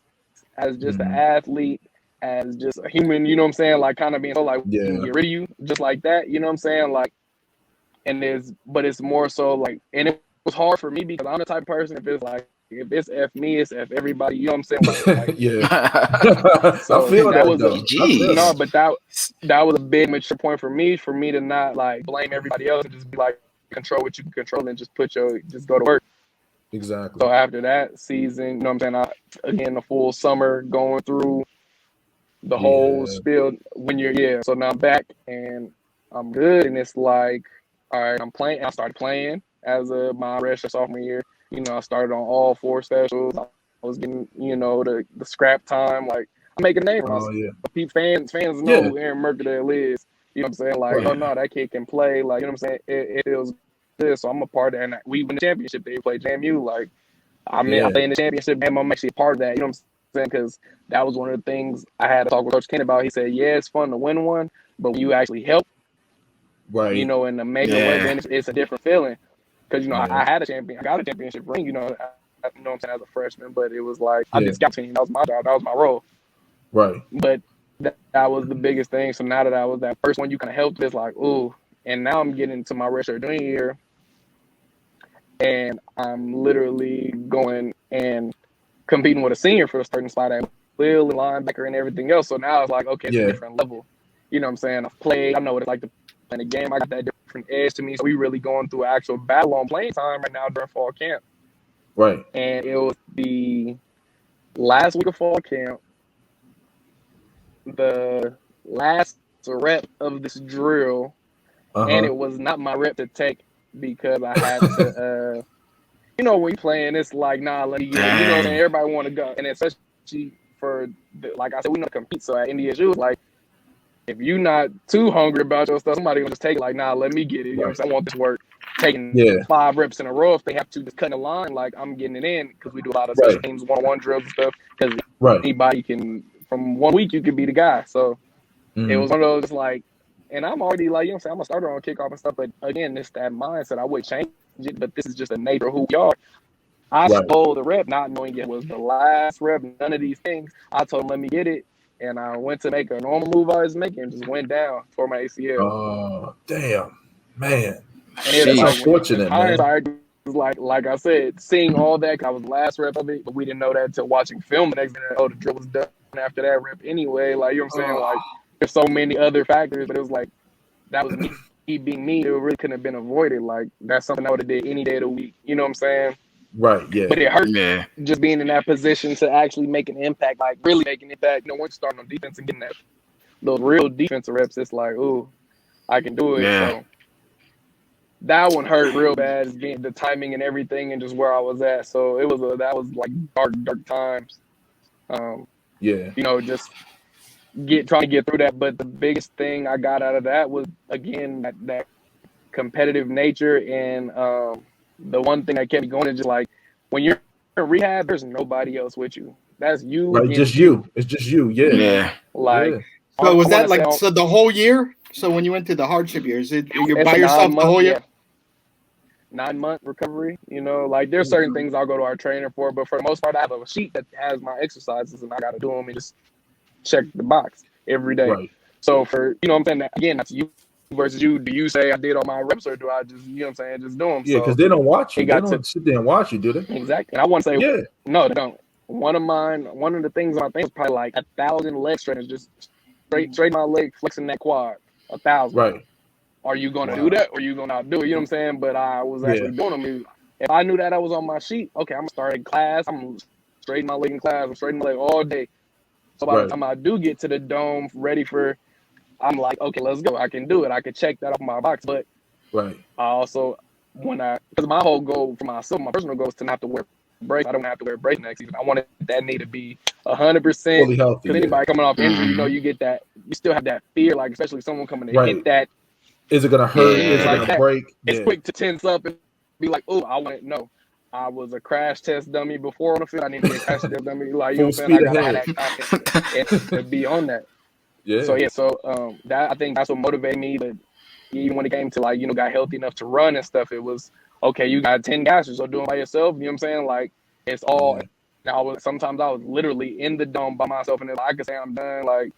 as just an athlete, as just a human, you know what I'm saying? Like kind of being so like we can get rid of you just like that, you know what I'm saying? Like, but it's more so like, and it was hard for me because I'm the type of person if it's F me, it's F everybody, you know what I'm saying? Like So I feel that was though. No, but that was a big mature point for me to not like blame everybody else and just be like control what you can control and just go to work. Exactly. So after that season, you know what I'm saying? Again, the full summer going through the whole spiel so now I'm back and I'm good, and it's like, all right, I'm playing. I started playing as my freshman sophomore year. You know, I started on all 4 specials. I was getting, the scrap time. Like I'm making a name for myself. Fans know who Aaron Mercadel is. You know what I'm saying? Like, oh no, that kid can play. Like, you know what I'm saying? It feels good. So I'm a part of that. And we win the championship. They play JMU. Like, I play in the championship game. I'm actually a part of that. You know what I'm saying? Because that was one of the things I had to talk with Coach Ken about. He said, it's fun to win one, but when you actually help, and to make it win, then it's a different feeling. Because, I got a championship ring, what I'm saying, as a freshman, but it was like, I did scout team. That was my job. That was my role. Right. But that was the biggest thing. So now that I was that first one, you kind of helped. It's like, ooh. And now I'm getting to my redshirt junior year, and I'm literally going and competing with a senior for the starting spot at Will and linebacker and everything else. So now it's like, okay, it's a different level. You know what I'm saying? I've played. I know what it's like to play in a game. I got that different edge to me. So we really going through an actual battle on playing time right now during fall camp. Right. And it was the last week of fall camp, the last rep of this drill, and it was not my rep to take because I had to, when you playing, it's like, nah, let me get it. You know what I'm saying? Everybody want to go. And especially for, like I said, we know compete. So at NDSU, like, if you're not too hungry about your stuff, somebody will just take it like, nah, let me get it. You know what I'm saying? I want this work. Taking 5 reps in a row if they have to, just cutting the line, like I'm getting it in because we do a lot of special teams, one-on-one drills and stuff. Because anybody can, from 1 week, you could be the guy. So it was one of those like, and I'm already like, I'm a starter on kickoff and stuff. But again, it's that mindset. I would change it, but this is just the nature of who we are. I Right. stole the rep, not knowing it was the last rep. None of these things. I told him, let me get it. And I went to make a normal move I was making and just went down for my ACL. Oh, damn, man. And it's That's like, unfortunate, man. hindsight, like I said, seeing all that, 'cause I was the last rep of it, but we didn't know that until watching film the next day. Oh, the drill was done after that rep anyway. Like, you know what I'm saying? Like, there's so many other factors, but it was like, that was me being me. It really couldn't have been avoided. Like, that's something I would have did any day of the week. You know what I'm saying? Right, yeah. But it hurt Yeah. just being in that position to actually make an impact, like really make an impact. You know, once you start on defense and getting those real defensive reps, it's like, ooh, I can do it. Yeah. So that one hurt real bad, is being the timing and everything, and just where I was at. So that was like dark times. Yeah. You know, just trying to get through that. But the biggest thing I got out of that was, again, that competitive nature, and the one thing that kept me going is just like, when you're in rehab, there's nobody else with you. That's you. Right, just you. It's just you. Yeah. Yeah. Like, Yeah. So was that like so the whole year? So when you went through the hardship years, you're it's by a yourself the whole year? 9-month recovery. You know, like there's certain things I'll go to our trainer for, but for the most part, I have a sheet that has my exercises, and I got to do them and just check the box every day. Right. So for, you know what I'm saying, again, that's you versus you. Do you say I did all my reps, or do I just, you know what I'm saying, just do them? Yeah, because they don't watch you. They don't sit there and watch you, do they? Exactly. And I want to say, yeah, no, they don't. One of the things on my thing is probably like 1,000 leg strainers, just straight my leg, flexing that quad. 1,000. Right. Are you going to do that, or are you going to not do it? You know what I'm saying? But I was actually doing them. If I knew that I was on my sheet, okay, I'm going to start in class. I'm going to straighten my leg in class. I'm straightening my leg all day. So by the time I do get to the dome, ready for, I'm like, okay, let's go. I can do it. I can check that off my box. But right. I also, because my whole goal for myself, my personal goal is to not have to wear braces. I don't have to wear braces next season. I wanted that knee to be 100% fully healthy. Because anybody coming off injury, you know, you get that, you still have that fear, like especially someone coming to hit that. Is it gonna hurt? Yeah. Is it like gonna break? It's quick to tense up and be like, oh, I want to know. I was a crash test dummy before on the field. I need to be a crash test dummy. Like, you know what I'm saying? I gotta have that confidence and be on that. Yeah. So that, I think that's what motivated me. But even when it came to, like, you know, got healthy enough to run and stuff, it was okay. You got 10 guys, so doing it by yourself. You know what I'm saying? Like, it's all. Sometimes I was literally in the dome by myself, and I could say I'm done. Like,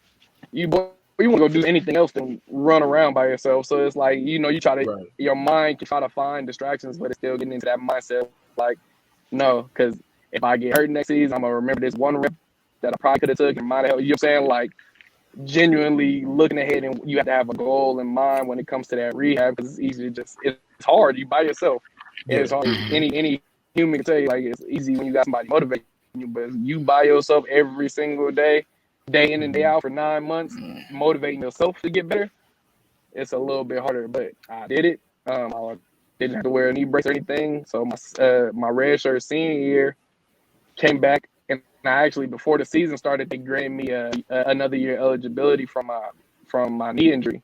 you want to go do anything else than run around by yourself. So it's like, you know, you try to your mind can try to find distractions, but it's still getting into that mindset. Like, no, because if I get hurt next season, I'm gonna remember this one rep that I probably could have took and might have. You know what I'm saying? Like, genuinely looking ahead, and you have to have a goal in mind when it comes to that rehab, because it's easy to it's hard. You by yourself. It's hard. Any human can tell you, like, it's easy when you got somebody motivating you, but you by yourself every single day in and day out for 9 months, motivating yourself to get better, it's a little bit harder. But I did it. I didn't have to wear a knee brace or anything. So my red shirt senior year came back, and I actually, before the season started, they granted me another year eligibility from my knee injury.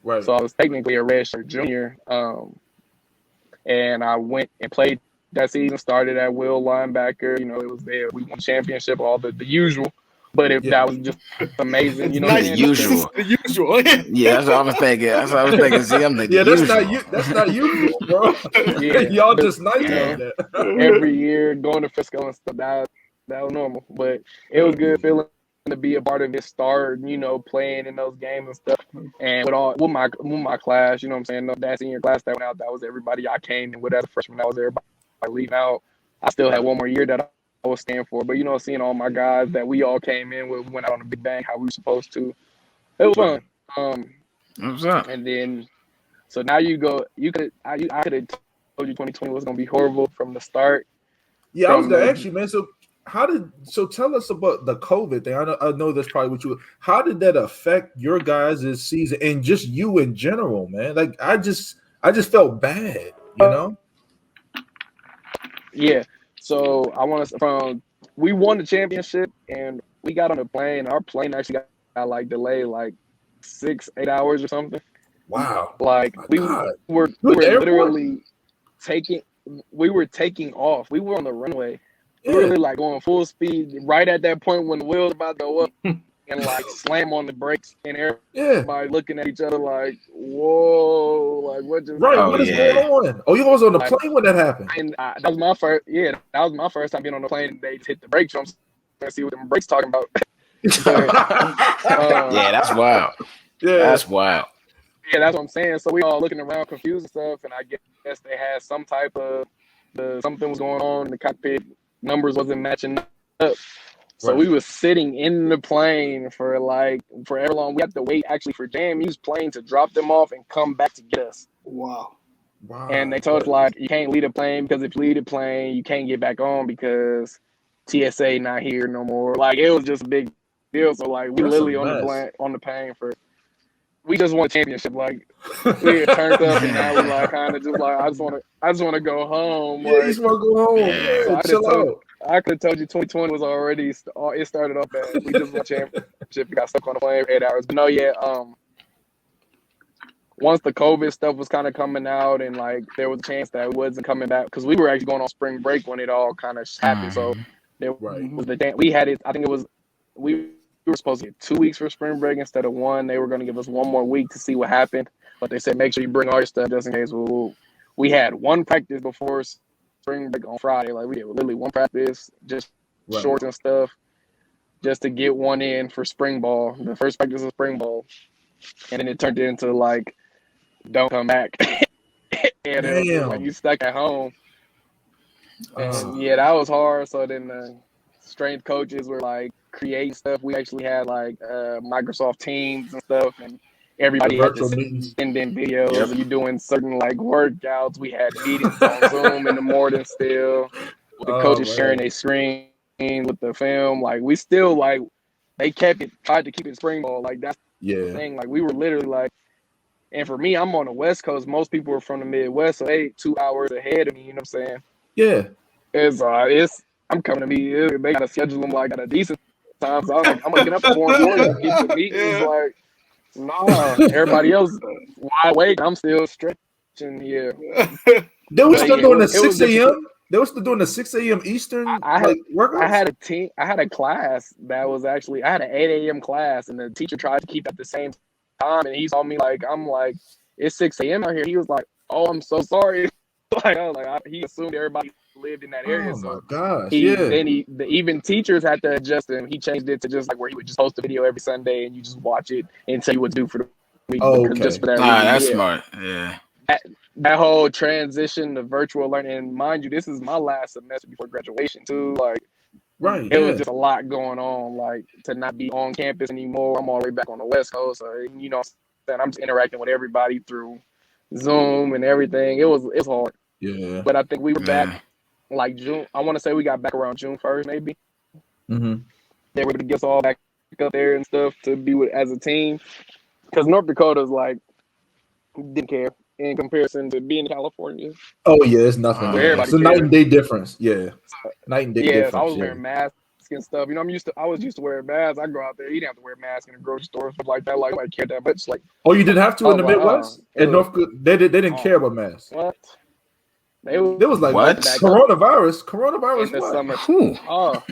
Right. So I was technically a red shirt junior, and I went and played that season. Started at will linebacker. You know, it was there. We won championship, all the usual. But that was just amazing. You know, nice. The usual. The usual. Yeah, that's what I was thinking. See, I'm thinking. Yeah, that's not usual, bro. Yeah, y'all just nice like that. Every year going to Frisco and stuff, that was normal. But it was good feeling to be a part of this start. You know, playing in those games and stuff. And with my class, you know what I'm saying? That senior class that went out, that was everybody I came in with as a freshman. That was everybody leaving out. I still had one more year that I was staying for, but, you know, seeing all my guys that we all came in with, went out on a big bang how we were supposed to. It was fun. What's up? And then, so now I could have told you 2020 was gonna be horrible from the start. Yeah, I was gonna ask you, man. So tell us about the COVID thing. I know that's probably what you. How did that affect your guys' season and just you in general, man? Like, I just felt bad, you know. Yeah. So we won the championship, and we got on the plane. Our plane actually got like delayed like 6-8 hours or something. Wow. Like, we were literally taking off. We were on the runway. We were really like going full speed right at that point when the wheels about to go up. and like slam on the brakes, and Yeah. everybody looking at each other like, "Whoa, like what just Right. happened?" What is going on? Oh, you was on the Like, plane when that happened. And that was my first. Yeah, that was my first time being on the plane. And they just hit the brakes. I'm trying to see what them brakes talking about. But, Yeah, that's wild. Yeah. That's wild. yeah, that's what I'm saying. So we all looking around confused and stuff, and I guess they had some type of something was going on in the cockpit. Numbers wasn't matching up. So Right. we was sitting in the plane for forever long. We had to wait actually for JMU's plane to drop them off and come back to get us. Wow. Wow. And they told us like you can't leave the plane because if you leave the plane, you can't get back on because TSA not here no more. Like it was just a big deal. So like we That's literally a on mess. the plane for. We just won a championship. Like we had turned up, and now we like kind of just like I just want to go home. Yeah, you Like, just want to go home. Yeah. so Yeah, chill out. I could have told you 2020 was already it started off bad. We just won a championship. We got stuck on the plane for 8 hours. But no, yeah. Once the COVID stuff was kind of coming out, and like there was a chance that it wasn't coming back because we were actually going on spring break when it all kind of happened. So there was we had it. I think it was we were supposed to get 2 weeks for spring break instead of 1. They were going to give us 1 more week to see what happened, but they said make sure you bring all your stuff just in case. We had 1 practice before spring break on Friday. Like we did literally 1 practice, just shorts and stuff, just to get 1 in for spring ball. The first practice of spring ball, and then it turned into like, don't come back, and it was like you stuck at home. And yeah, that was hard. So then the strength coaches were like creating stuff. We actually had like Microsoft Teams and stuff, and everybody had to send in videos. Yep. You doing certain like workouts. We had meetings on Zoom in the morning still. The coaches sharing their screen with the film. Like we still like they tried to keep it spring ball. Like that's the thing. Like we were literally like, and for me, I'm on the West Coast. Most people are from the Midwest, so they 2 hours ahead of me. You know what I'm saying? Yeah. It's I'm coming to me. They gotta schedule them like at a decent time. So I was like, I'm gonna get up at 4 in the morning and get to meetings. Like, nah, everybody else wide awake. I'm still stretching here. They were still doing the 6 a.m. They were still doing the 6 a.m. Eastern workouts? I had a class that was actually I had an 8 a.m. class, and the teacher tried to keep at the same time, and he saw me like I'm like it's 6 a.m. out here. He was like, "Oh, I'm so sorry." Like I was like, he assumed everybody lived in that area. Oh so my gosh! Then even teachers had to adjust him. He changed it to just like where he would just post a video every Sunday, and you just watch it and tell you what to do for the week. Oh, okay. Just for that that's smart. Yeah. That whole transition to virtual learning, and mind you, this is my last semester before graduation too. Like, it was just a lot going on. Like to not be on campus anymore. I'm already back on the West Coast, so you know, I'm just interacting with everybody through Zoom and everything. It's hard. Yeah. But I think we were back like June. I want to say we got back around June 1st, maybe. Mm-hmm. They were to get us all back up there and stuff to be with as a team. Because North Dakota's like didn't care in comparison to being in California. Oh yeah, it's nothing. It's a night and day difference. Yeah, night and day difference. So I was wearing masks and stuff. You know, I was used to wearing masks. I go out there, you didn't have to wear a mask in the grocery store, stuff like that. Like I cared that much. Like, oh, you didn't have to in the Midwest? In North, they didn't care about masks. What? They was like, what? Coronavirus. In the what? summer. Oh.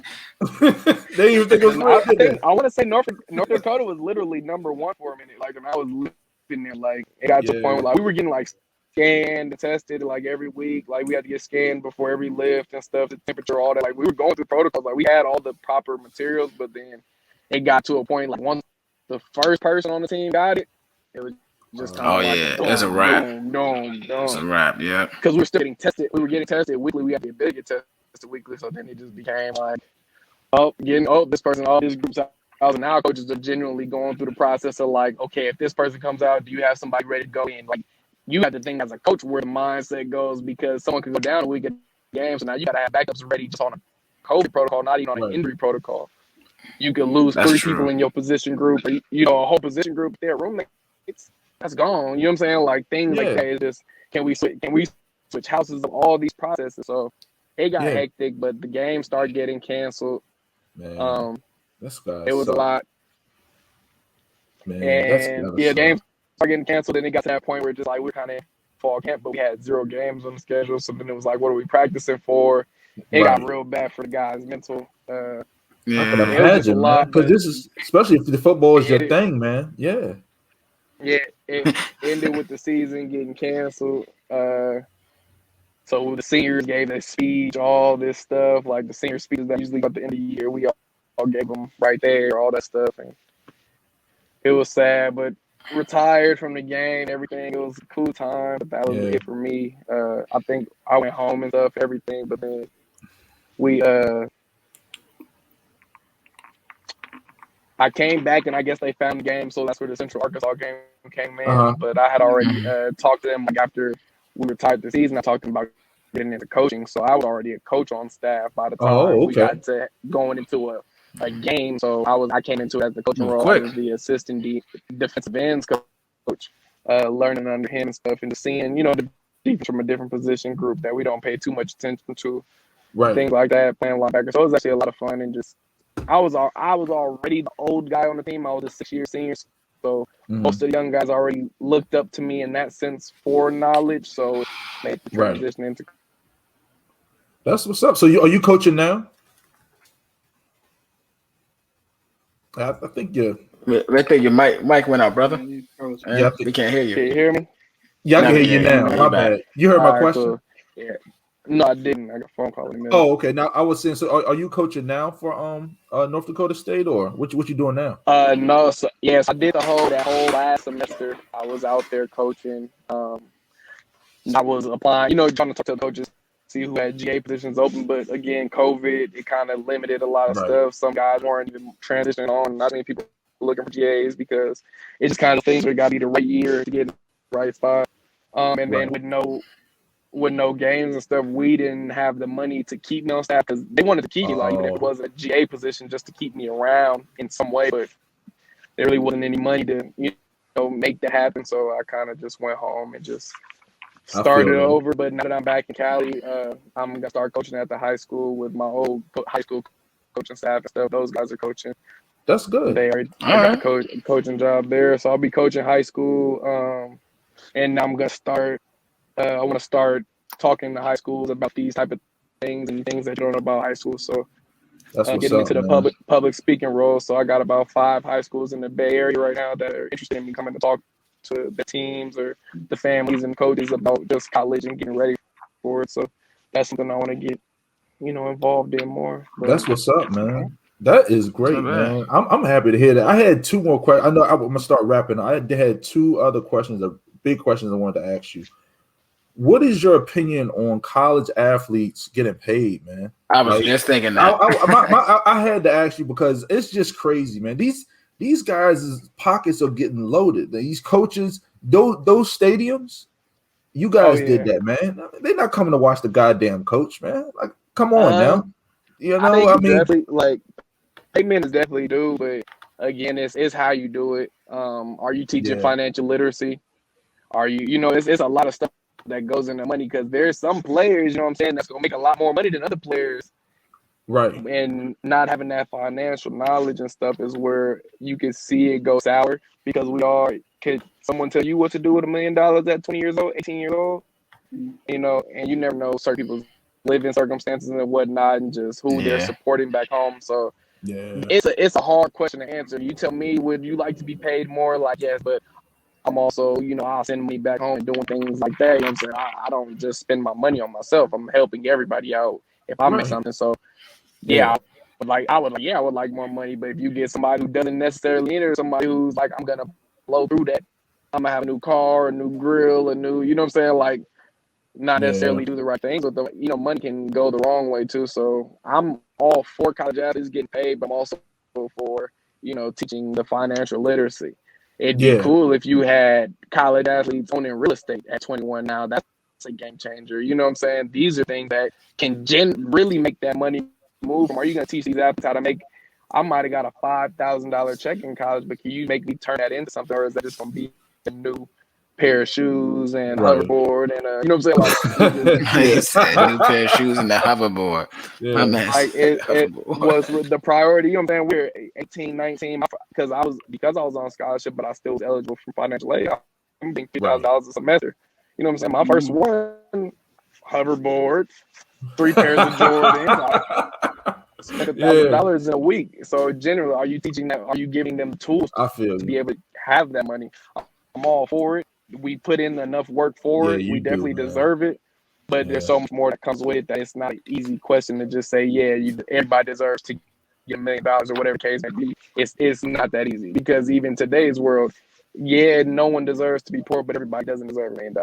They didn't even think it was real. I want to say North Dakota was literally number 1 for a minute. Like, when I was living there, like, it got to the point where like we were getting like scanned and tested like every week. Like, we had to get scanned before every lift and stuff, the temperature, all that. Like, we were going through protocols. Like, we had all the proper materials, but then it got to a point like once the first person on the team got it, it was just kind of it's a wrap. It's a wrap, yeah. Because we were still getting tested. We were getting tested weekly. We had to get tested weekly. So then it just became like, this person, all these groups out. And now coaches are genuinely going through the process of like, okay, if this person comes out, do you have somebody ready to go in? Like, you have to think as a coach where the mindset goes because someone could go down a week of games. So now you got to have backups ready just on a COVID protocol, not even on an injury protocol. You could lose 3 people in your position group, or, you know, a whole position group, their roommates. That's gone. You know what I'm saying? Like things like that. It's just can we switch houses of all these processes? So it got hectic, but the game started getting canceled. Man, it was a lot. Man, and games started getting canceled, and it got to that point where just like we're kind of fall camp, but we had 0 games on the schedule. So then it was like, what are we practicing for? It got real bad for the guys' mental I can It was just a imagine, man. lot, Because but this is especially if the football is your it, thing, man. Yeah. it ended with the season getting canceled. So the seniors gave their speech, all this stuff, like the senior speeches that usually at the end of the year, we all gave them right there, all that stuff, and it was sad, but retired from the game, everything. It was a cool time, but that was Yeah. it for me. I think I went home and stuff, everything, but then we I came back and I guess they found the game, so that's where the Central Arkansas game came in. Uh-huh. But I had already talked to them like after we retired the season. I talked to them about getting into coaching, so I was already a coach on staff by the time Oh, we okay. got to going into a game. So I came into it as the coaching Move role. quick. I was the assistant defensive ends coach, learning under him and stuff, and just seeing the defense from a different position group that we don't pay too much attention to, Right. things like that, playing linebacker. So it was actually a lot of fun, and just I was already the old guy on the team. I was a 6-year senior, so most of the young guys already looked up to me in that sense for knowledge. So it made the Right. transition into. That's what's up. So are you coaching now? I think you're. Right there, your mic went out, brother. Yeah, We can't hear Can you. you hear me? Yeah, I Now can we hear you can hear now. you. My You back. bad. You heard my All right, question? cool. Yeah. No, I didn't. I got a phone call in a minute. Oh, okay. Now I was saying, so are you coaching now for North Dakota State, or what you doing now? No. So yes, I did that whole last semester. I was out there coaching. I was applying, trying to talk to the coaches, see who had GA positions open. But again, COVID, it kind of limited a lot of Right. stuff. Some guys weren't even transitioning on. Not many people looking for GAs because it's just kind of things where you got to be the right year to get in the right spot. And then with no games and stuff, we didn't have the money to keep me on staff because they wanted to keep me, like, even if it was a GA position, just to keep me around in some way. But there really wasn't any money to make that happen. So I kind of just went home and just started over. But now that I'm back in Cali, I'm gonna start coaching at the high school with my old high school coaching staff and stuff. Those guys are coaching. That's good. They already got a coaching job there, so I'll be coaching high school. And I'm gonna start. I want to start talking to high schools about these type of things and things that you don't know about high school. So That's what's getting up, into the man. public speaking role. So I got about 5 high schools in the Bay Area right now that are interested in me coming to talk to the teams or the families and coaches about just college and getting ready for it. So that's something I want to get, involved in more. But That's what's up, man. That is great, Not bad. man. I'm happy to hear that. I had 2 more questions. I know I'm gonna start wrapping. I had 2 other questions, big questions I wanted to ask you. What is your opinion on college athletes getting paid, man? I was just thinking that. I had to ask you because it's just crazy, man. These guys' pockets are getting loaded. These coaches, those stadiums, you guys did that, man. They're not coming to watch the goddamn coach, man. Like, come on now. I mean, definitely, like, payment is definitely due, but again, it's how you do it. Are you teaching financial literacy? Are you, it's a lot of stuff that goes into money because there's some players, that's gonna make a lot more money than other players. Right. And not having that financial knowledge and stuff is where you can see it go sour because could someone tell you what to do with $1 million at 20 years old, 18 years old? And you never know certain people's living circumstances and whatnot and just who they're supporting back home. So it's a hard question to answer. You tell me, would you like to be paid more? Like, yes, but I'm also, I'll send money back home and doing things like that. You know what I'm saying? I don't just spend my money on myself. I'm helping everybody out if I'm in something. So, I would like more money. But if you get somebody who doesn't necessarily need it, or somebody who's like, I'm gonna blow through that. I'm gonna have a new car, a new grill, a new, you know what I'm saying? Like, not necessarily do the right things, but money can go the wrong way too. So I'm all for college athletes getting paid, but I'm also for teaching the financial literacy. It'd be cool if you had college athletes owning real estate at 21 now. That's a game changer. You know what I'm saying? These are things that can really make that money move. Are you going to teach these athletes how to make – I might have got a $5,000 check in college, but can you make me turn that into something, or is that just going to be a new pair of shoes and hoverboard and you know what I'm saying? Like, he said new pair of shoes and the hoverboard. My man, it was the priority. You know what I'm saying? We were 18, 19 because I was on scholarship, but I still was eligible for financial aid. I'm getting $2,000 a semester. You know what I'm saying? My first one, hoverboard, 3 pairs of Jordans. spend Yeah. $1,000 in a week. So generally, are you teaching them? Are you giving them tools I feel to be you. able to have that money? I'm all for it. We put in enough work for Yeah, it. We you do, definitely man. deserve it. But Yeah. there's so much more that comes with it that it's not an easy question to just say, yeah, everybody deserves to get $1 million or whatever the case may be. It's not that easy because even today's world, yeah, no one deserves to be poor, but everybody doesn't deserve $1 million.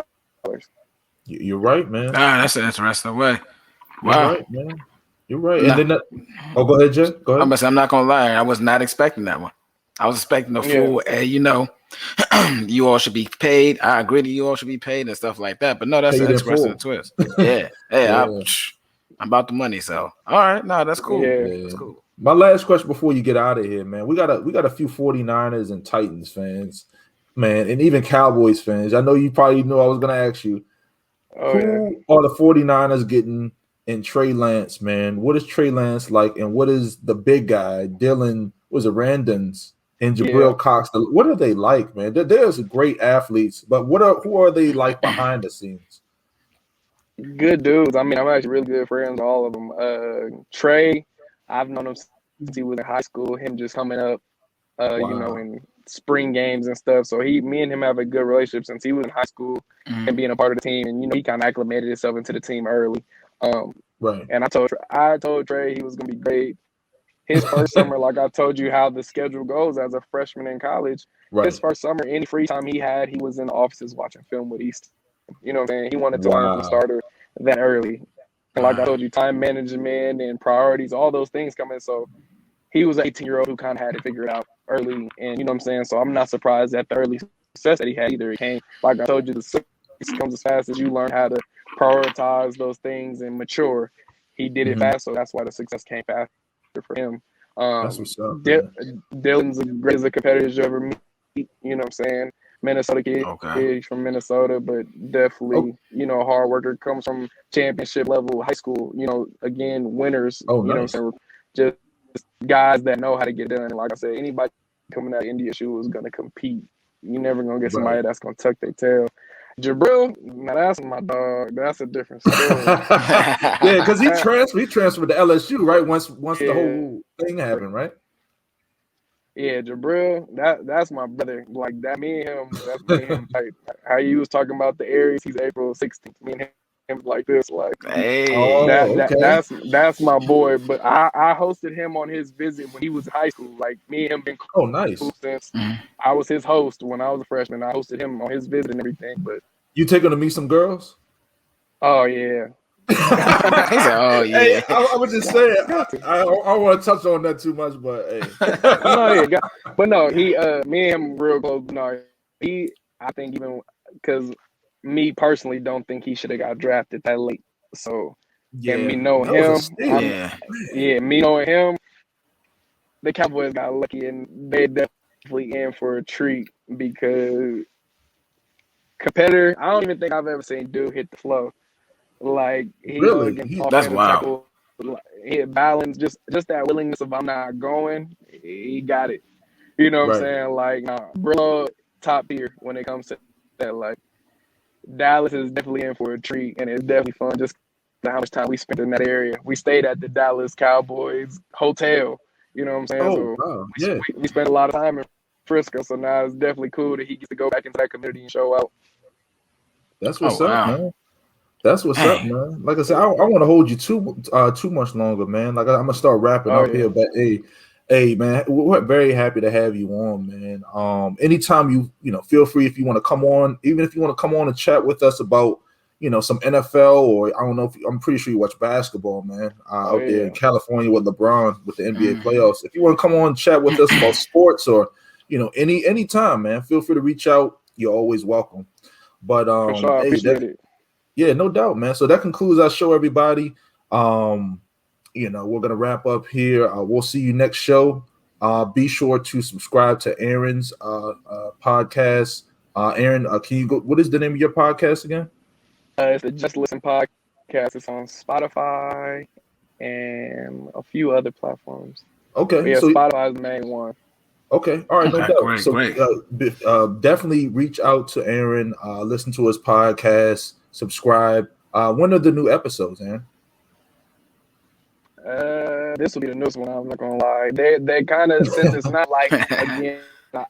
You're right, man. That's an interesting way. You're Wow. right, man. You're right. Nah. And then go ahead, Jay. Go ahead. I'm not gonna lie, I was not expecting that one. I was expecting the full, you all should be paid. I agree that you all should be paid and stuff like that. But no, that's an Paid in interesting full. twist. Yeah. Hey, Yeah. I'm about the money, so all right, no, that's cool. Yeah. That's cool. My last question before you get out of here, man. We got a few 49ers and Titans fans, man, and even Cowboys fans. I know you probably knew I was gonna ask you. Who are the 49ers getting in Trey Lance, man? What is Trey Lance like? And what is the big guy, Dylan, Randons and Jabril Cox? What are they like, man? There's great athletes, but who are they like behind the scenes? Good dudes. I mean, I'm actually really good friends with all of them. Trey, I've known him since he was in high school. Him just coming up, in spring games and stuff. So me and him have a good relationship since he was in high school and being a part of the team. And he kind of acclimated himself into the team early. Right. And I told Trey he was gonna be great. His first summer, like I told you how the schedule goes as a freshman in college. Right. His first summer, any free time he had, he was in the offices watching film with East. You know what I'm saying? He wanted to learn from starter that early. And like I told you, time management and priorities, all those things come in. So he was an 18-year-old who kind of had to figure it out early. And you know what I'm saying? So I'm not surprised at the early success that he had either. It came, like I told you, the success comes as fast as you learn how to prioritize those things and mature. He did it fast, so that's why the success came faster for him. That's what's up. Dylan's as great as a competitor as you ever meet. You know what I'm saying? Minnesota kid, he's from Minnesota, but definitely, a hard worker, comes from championship level high school, again, winners, you know what I'm saying? Just guys that know how to get done. And like I said, anybody coming out of NDSU is going to compete. You're never going to get somebody that's going to tuck their tail. Jabril, now that's my dog. That's a different story. Yeah, because he transferred to LSU, right? Once the whole thing happened, right? Yeah, Jabril, that's my brother. Like that, me and him. Like how you was talking about the Aries, he's April 16th. Me and him like this, like that's my boy. But I hosted him on his visit when he was in high school. Like me and him been cool since I was his host when I was a freshman. I hosted him on his visit and everything. But you take him to meet some girls? Oh yeah. He said, "Oh yeah." Hey, I was just saying. I don't want to touch on that too much, but hey. Me and him real close. No, I think even because me personally don't think he should have got drafted that late. So me knowing him, me knowing him, the Cowboys got lucky and they definitely in for a treat because competitor. I don't even think I've ever seen dude hit the flow. Like that's wild. He had balance, just that willingness of I'm not going. He got it. You know what I'm saying? Like, bro, top tier when it comes to that. Like, Dallas is definitely in for a treat, and it's definitely fun. Just how much time we spent in that area. We stayed at the Dallas Cowboys hotel. You know what I'm saying? We spent a lot of time in Frisco, so now it's definitely cool that he gets to go back into that community and show out. That's what's up, man. That's what's up, man. Like I said, I want to hold you too much longer, man. Like I'm gonna start wrapping up here, but hey, man, we're very happy to have you on, man. Anytime you feel free if you want to come on, even if you want to come on and chat with us about some NFL or I don't know I'm pretty sure you watch basketball, man. Out there in California with LeBron with the NBA playoffs. If you want to come on and chat with us about sports or any time, man, feel free to reach out. You're always welcome. But for sure, I appreciate it. Yeah, no doubt, man. So that concludes our show, everybody. We're gonna wrap up here. We'll see you next show. Be sure to subscribe to Aaron's podcast. Aaron, can you go? What is the name of your podcast again? It's the Just Listen podcast. It's on Spotify and a few other platforms. Okay, but yeah, Spotify is the main one. Okay, all right, no doubt. Great. So definitely reach out to Aaron. Listen to his podcast. Subscribe. When are the new episodes, Aaron? This will be the newest one. I'm not gonna lie. They kind of, since it's not like, again,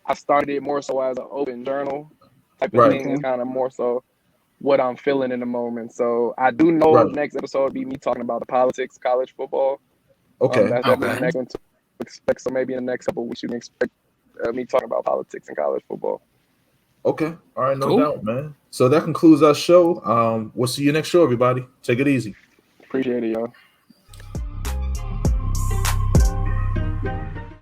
I started it more so as an open journal type of Right. thing. It's kind of more so what I'm feeling in the moment. So I do know Right. next episode will be me talking about the politics, college football. Okay. That's definitely Okay. the next one to expect. So maybe in the next couple of weeks you can expect me talking about politics and college football. Okay. All right. No Cool. doubt, man. So that concludes our show. We'll see you next show, everybody. Take it easy. Appreciate it, y'all.